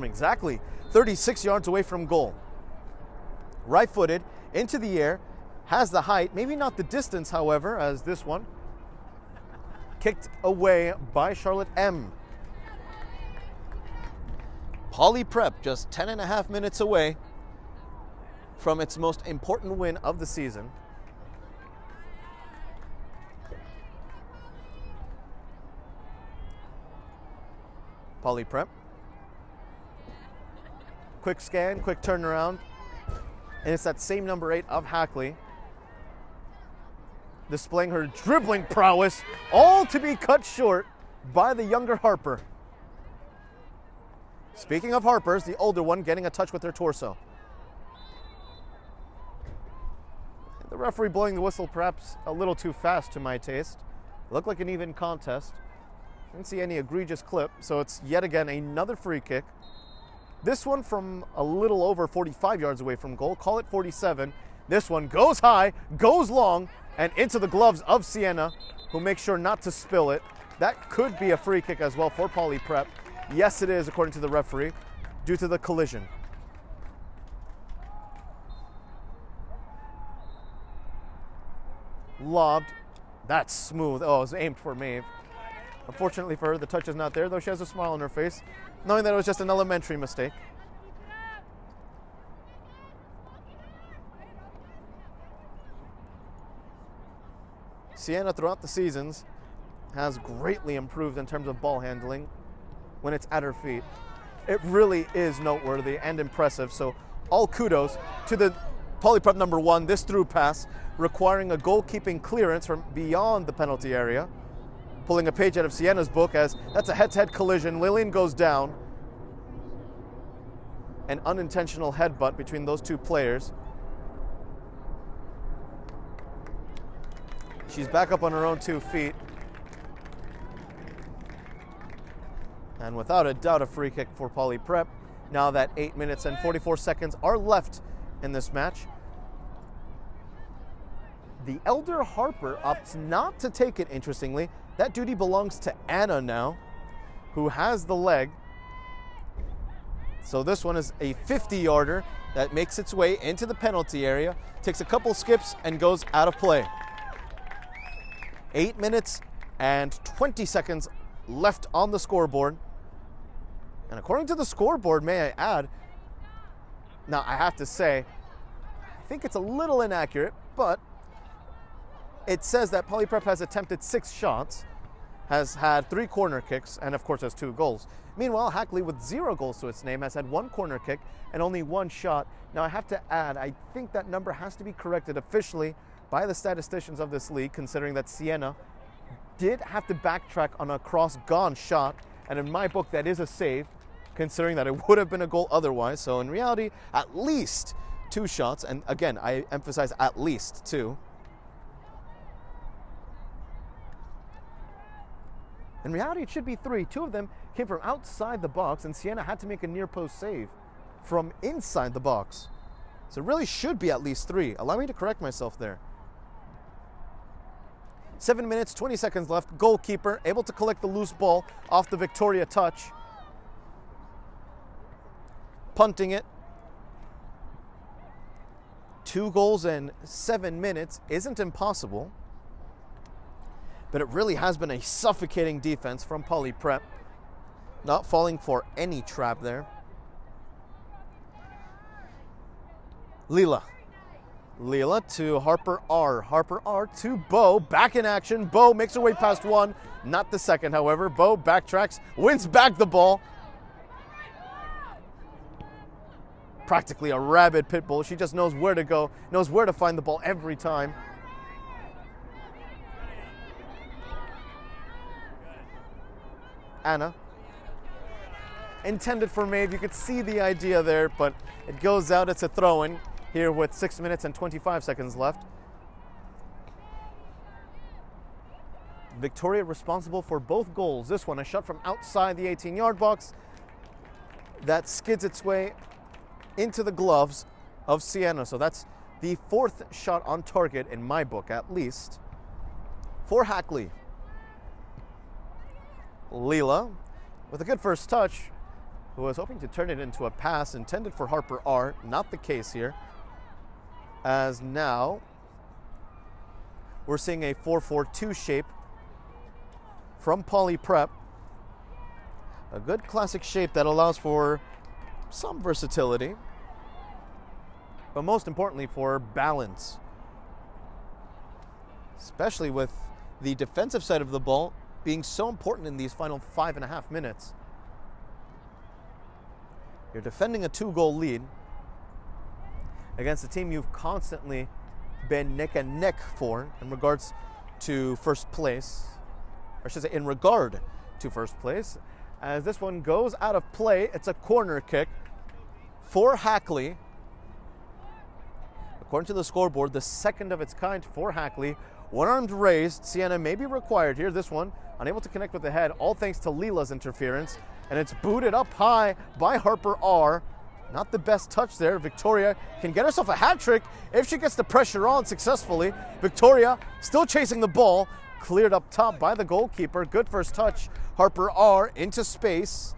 exactly 36 yards away from goal. Right-footed into the air, has the height, maybe not the distance, however, as this one kicked away by Charlotte M. Poly Prep just 10.5 minutes away from its most important win of the season. Poly Prep. Quick scan, quick turnaround. And it's that same number 8 of Hackley, displaying her dribbling prowess, all to be cut short by the younger Harper. Speaking of Harpers, the older one getting a touch with her torso. The referee blowing the whistle perhaps a little too fast to my taste. Looked like an even contest. Didn't see any egregious clip, so it's yet again another free kick. This one from a little over 45 yards away from goal, call it 47. This one goes high, goes long, and into the gloves of Sienna, who makes sure not to spill it. That could be a free kick as well for Poly Prep. Yes, it is, according to the referee, due to the collision. Lobbed. That's smooth. Oh, it was aimed for Maeve. Unfortunately for her, the touch is not there, though she has a smile on her face, knowing that it was just an elementary mistake. Sienna, throughout the seasons, has greatly improved in terms of ball handling when it's at her feet. It really is noteworthy and impressive, so all kudos to the Poly Prep number 1, this through pass, requiring a goalkeeping clearance from beyond the penalty area. Pulling a page out of Sienna's book, as that's a head-to-head collision. Lillian goes down. An unintentional headbutt between those two players. She's back up on her own 2 feet. And without a doubt, a free kick for Poly Prep. Now that 8 minutes and 44 seconds are left in this match. The elder Harper opts not to take it, interestingly. That duty belongs to Anna now, who has the leg. So this one is a 50-yarder that makes its way into the penalty area, takes a couple skips, and goes out of play. 8 minutes and 20 seconds left on the scoreboard. And according to the scoreboard, may I add, now I have to say, I think it's a little inaccurate, but it says that Poly Prep has attempted 6 shots. has had 3 corner kicks and of course has 2 goals. Meanwhile, Hackley, with 0 goals to its name, has had 1 corner kick and only 1 shot. Now I have to add, I think that number has to be corrected officially by the statisticians of this league, considering that Siena did have to backtrack on a cross-gone shot, and in my book that is a save, considering that it would have been a goal otherwise. So in reality, at least 2 shots, and again, I emphasize at least 2. In reality, it should be 3. 2 of them came from outside the box, and Siena had to make a near-post save from inside the box. So it really should be at least 3. Allow me to correct myself there. 7 minutes, 20 seconds left. Goalkeeper able to collect the loose ball off the Victoria touch. Punting it. 2 goals in 7 minutes isn't impossible, but it really has been a suffocating defense from Poly Prep. Not falling for any trap there. Leela to Harper R. Harper R to Bo, back in action. Bo makes her way past 1, not the second, however. Bo backtracks, wins back the ball. Practically a rabid pit bull. She just knows where to go, knows where to find the ball every time. Anna. Intended for Maeve, you could see the idea there, but it goes out. It's a throw-in here with 6 minutes and 25 seconds left. Victoria responsible for both goals. This one, a shot from outside the 18-yard box that skids its way into the gloves of Siena. So that's the 4th shot on target in my book, at least, for Hackley. Leela with a good first touch, who was hoping to turn it into a pass intended for Harper R. Not the case here, as now we're seeing a 4-4-2 shape from Poly Prep. A good classic shape that allows for some versatility, but most importantly for balance, especially with the defensive side of the ball being so important in these final 5.5 minutes. You're defending a 2-goal lead against a team you've constantly been neck and neck for in regards to first place, or I should say in regard to first place. As this one goes out of play, it's a corner kick for Hackley. According to the scoreboard, the 2nd of its kind for Hackley. One-armed raised, Siena may be required here. This one, unable to connect with the head, all thanks to Leela's interference. And it's booted up high by Harper R. Not the best touch there. Victoria can get herself a hat trick if she gets the pressure on successfully. Victoria still chasing the ball. Cleared up top by the goalkeeper. Good first touch. Harper R into space.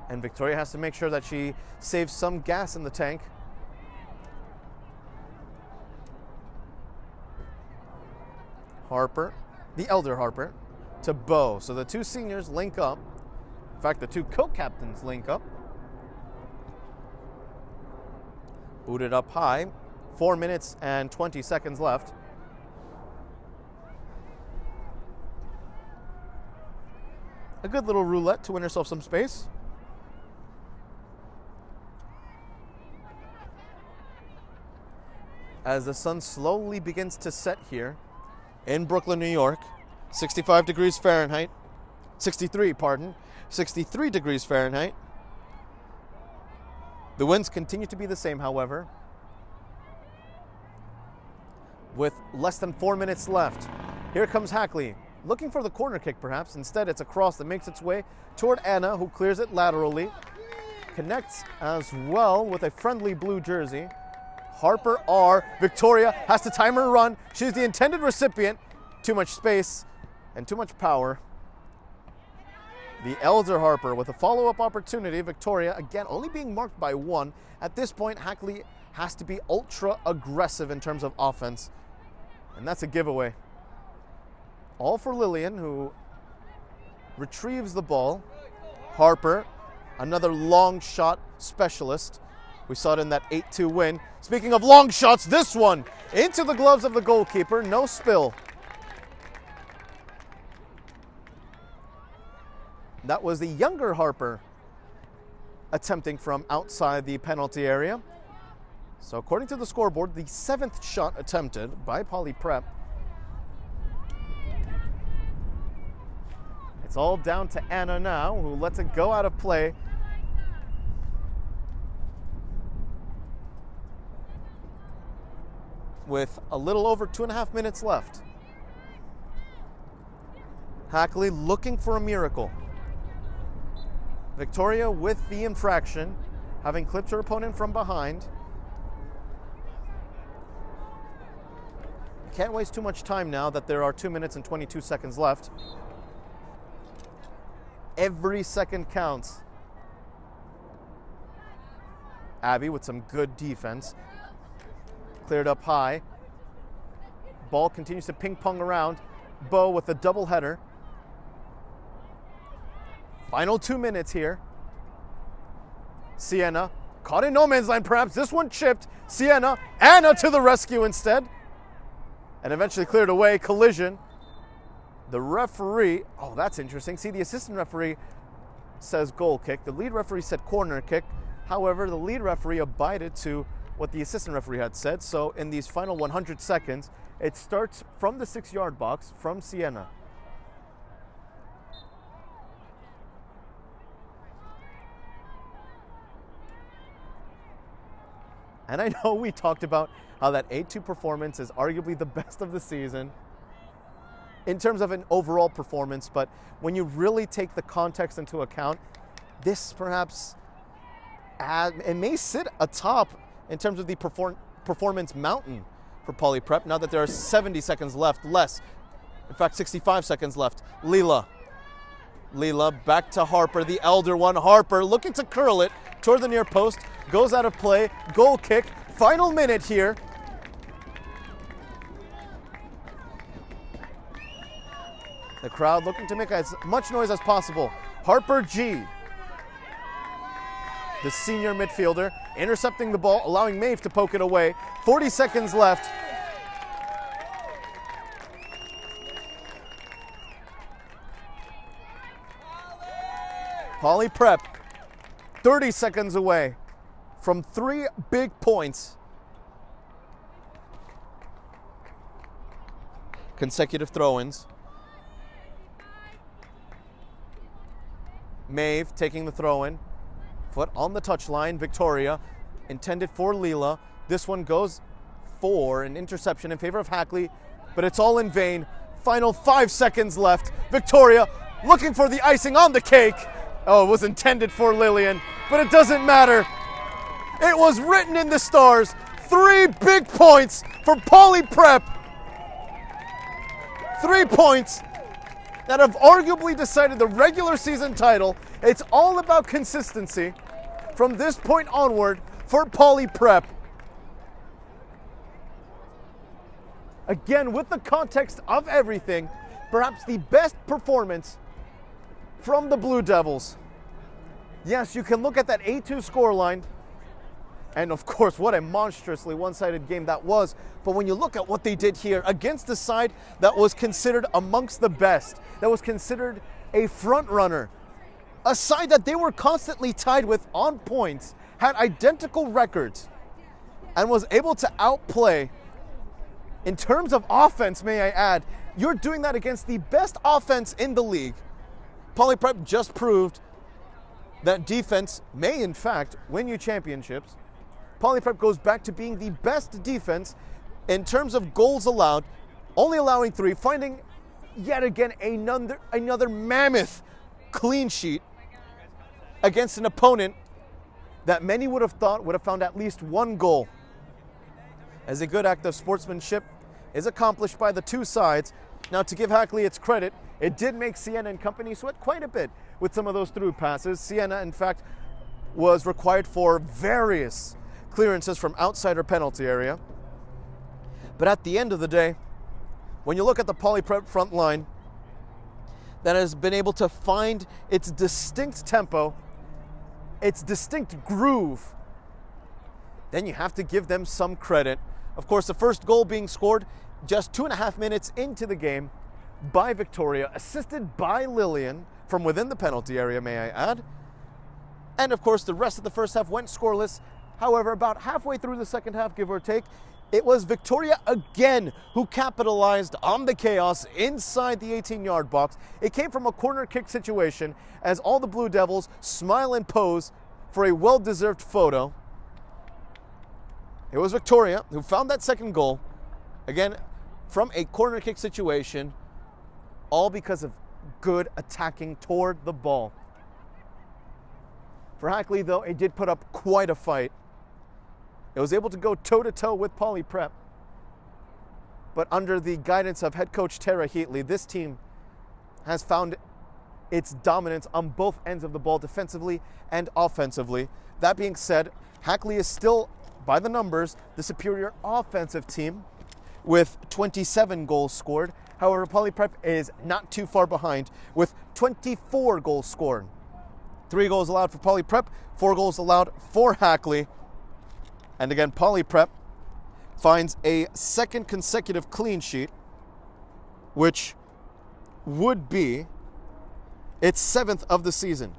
And Victoria has to make sure that she saves some gas in the tank. Harper, the elder Harper, to Bo. So the 2 seniors link up. In fact, the 2 co-captains link up. Booted up high. 4 minutes and 20 seconds left. A good little roulette to win herself some space. As the sun slowly begins to set here in Brooklyn, New York, 63 degrees Fahrenheit. 63 degrees Fahrenheit. The winds continue to be the same, however. With less than 4 minutes left, here comes Hackley, looking for the corner kick perhaps. Instead, it's a cross that makes its way toward Anna, who clears it laterally. Connects as well with a friendly blue jersey. Harper R. Victoria has to time her run. She's the intended recipient. Too much space and too much power. The elder Harper with a follow-up opportunity. Victoria, again, only being marked by 1. At this point, Hackley has to be ultra aggressive in terms of offense. And that's a giveaway. All for Lillian, who retrieves the ball. Harper, another long shot specialist. We saw it in that 8-2 win. Speaking of long shots, this one into the gloves of the goalkeeper. No spill. That was the younger Harper attempting from outside the penalty area. So according to the scoreboard, the 7th shot attempted by Poly Prep. It's all down to Anna now, who lets it go out of play. With a little over 2.5 minutes left. Hackley looking for a miracle. Victoria with the infraction, having clipped her opponent from behind. Can't waste too much time now that there are 2 minutes and 22 seconds left. Every second counts. Abby with some good defense. Cleared up high. Ball continues to ping pong around. Bo with a double header. Final 2 minutes here. Sienna caught in no man's land perhaps. This one chipped. Sienna, Anna to the rescue instead. And eventually cleared away. Collision. The referee, oh, that's interesting. See, the assistant referee says goal kick. The lead referee said corner kick. However, the lead referee abided to what the assistant referee had said. So in these final 100 seconds, it starts from the 6-yard box from Sienna. And I know we talked about how that 8-2 performance is arguably the best of the season in terms of an overall performance, but when you really take the context into account, this perhaps it may sit atop in terms of the performance mountain for Poly Prep now that there are 70 seconds left, less. In fact, 65 seconds left. Leela back to Harper, the elder one. Harper looking to curl it toward the near post, goes out of play, goal kick, final minute here. The crowd looking to make as much noise as possible. Harper G, the senior midfielder, intercepting the ball, allowing Maeve to poke it away. 40 seconds left. Poly Prep, 30 seconds away from 3 big points. Consecutive throw-ins. Maeve taking the throw-in. Foot on the touchline. Victoria intended for Leela. This one goes for an interception in favor of Hackley, but it's all in vain. Final 5 seconds left. Victoria looking for the icing on the cake. Oh, it was intended for Lillian, but it doesn't matter. It was written in the stars. 3 big points for Poly Prep. 3 points that have arguably decided the regular season title. It's all about consistency from this point onward for Poly Prep. Again, with the context of everything, perhaps the best performance from the Blue Devils. Yes, you can look at that 8-2 scoreline, and of course, what a monstrously one-sided game that was. But when you look at what they did here against a side that was considered amongst the best, that was considered a front runner, a side that they were constantly tied with on points, had identical records, and was able to outplay in terms of offense, may I add. You're doing that against the best offense in the league. Poly Prep just proved that defense may in fact win you championships. Poly Prep goes back to being the best defense in terms of goals allowed, only allowing 3, finding yet again another mammoth clean sheet against an opponent that many would have thought would have found at least 1 goal. As a good act of sportsmanship is accomplished by the 2 sides. Now, to give Hackley its credit, it did make Sienna and company sweat quite a bit with some of those through passes. Sienna, in fact, was required for various clearances from outside her penalty area. But at the end of the day, when you look at the Poly Prep front line that has been able to find its distinct tempo, its distinct groove, then you have to give them some credit. Of course, the first goal being scored just 2.5 minutes into the game by Victoria, assisted by Lillian from within the penalty area, may I add. And of course, the rest of the first half went scoreless. However, about halfway through the second half, give or take, it was Victoria again who capitalized on the chaos inside the 18-yard box. It came from a corner kick situation as all the Blue Devils smile and pose for a well-deserved photo. It was Victoria who found that second goal, again, from a corner kick situation, all because of good attacking toward the ball. For Hackley, though, it did put up quite a fight. It was able to go toe-to-toe with Poly Prep. But under the guidance of head coach Tara Heatley, this team has found its dominance on both ends of the ball, defensively and offensively. That being said, Hackley is still, by the numbers, the superior offensive team with 27 goals scored. However, Poly Prep is not too far behind with 24 goals scored. 3 goals allowed for Poly Prep, 4 goals allowed for Hackley. And again, Poly Prep finds a second consecutive clean sheet, which would be its 7th of the season.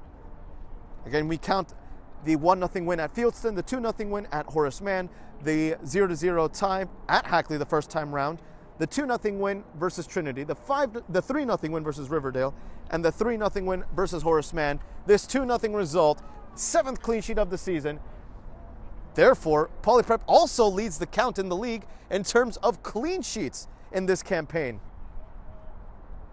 Again, we count the 1-0 win at Fieldston, the 2-0 win at Horace Mann, the 0-0 tie at Hackley the first time round, the 2-0 win versus Trinity, the 3-0 win versus Riverdale, and the 3-0 win versus Horace Mann. This 2-0 result, 7th clean sheet of the season. Therefore, Poly Prep also leads the count in the league in terms of clean sheets in this campaign.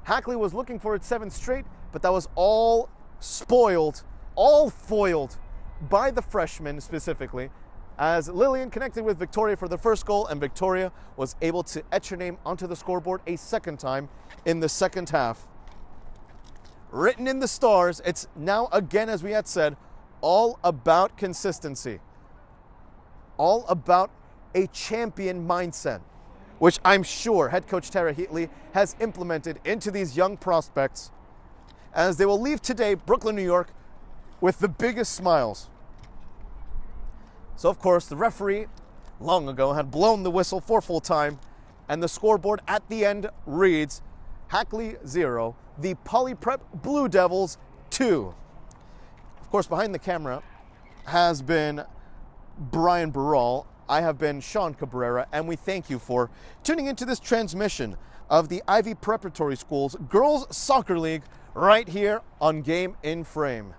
Hackley was looking for its 7th straight, but that was all spoiled, all foiled by the freshmen specifically, as Lillian connected with Victoria for the first goal, and Victoria was able to etch her name onto the scoreboard a second time in the second half. Written in the stars, it's now again, as we had said, all about consistency. All about a champion mindset, which I'm sure head coach Tara Heatley has implemented into these young prospects as they will leave today, Brooklyn, New York, with the biggest smiles. So, of course, the referee long ago had blown the whistle for full time, and the scoreboard at the end reads Hackley 0, the Poly Prep Blue Devils 2. Of course, behind the camera has been Brian Burrell. I have been Sean Cabrera, and we thank you for tuning into this transmission of the Ivy Preparatory Schools Girls Soccer League right here on Game in Frame.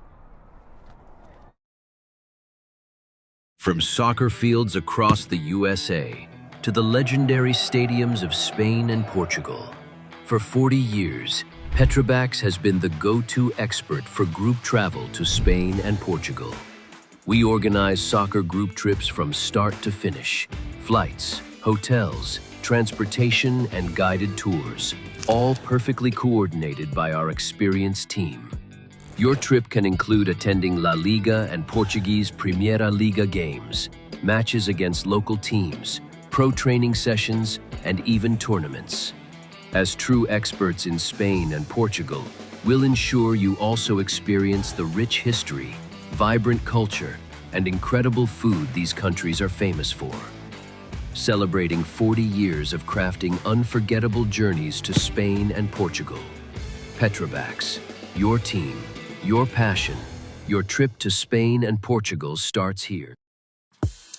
From soccer fields across the USA to the legendary stadiums of Spain and Portugal, for 40 years, Petrobax has been the go-to expert for group travel to Spain and Portugal. We organize soccer group trips from start to finish, flights, hotels, transportation, and guided tours, all perfectly coordinated by our experienced team. Your trip can include attending La Liga and Portuguese Primeira Liga games, matches against local teams, pro training sessions, and even tournaments. As true experts in Spain and Portugal, we'll ensure you also experience the rich history, vibrant culture, and incredible food these countries are famous for. Celebrating 40 years of crafting unforgettable journeys to Spain and Portugal. Petrobax, your team, your passion, your trip to Spain and Portugal starts here.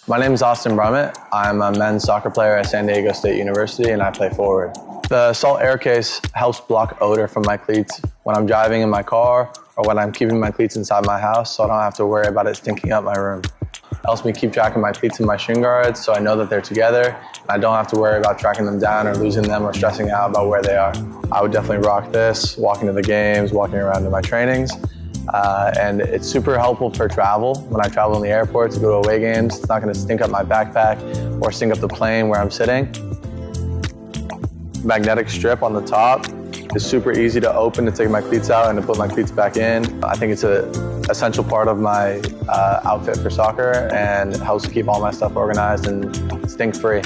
My name is Austin Brummett. I'm a men's soccer player at San Diego State University, and I play forward. The salt air case helps block odor from my cleats when I'm driving in my car or when I'm keeping my cleats inside my house, so I don't have to worry about it stinking up my room. It helps me keep track of my cleats and my shin guards, so I know that they're together, and I don't have to worry about tracking them down or losing them or stressing out about where they are. I would definitely rock this, walking to the games, walking around to my trainings. And it's super helpful for travel. When I travel in the airport to go to away games, it's not going to stink up my backpack or stink up the plane where I'm sitting. Magnetic strip on the top is super easy to open to take my cleats out and to put my cleats back in. I think it's an essential part of my outfit for soccer, and it helps keep all my stuff organized and stink-free.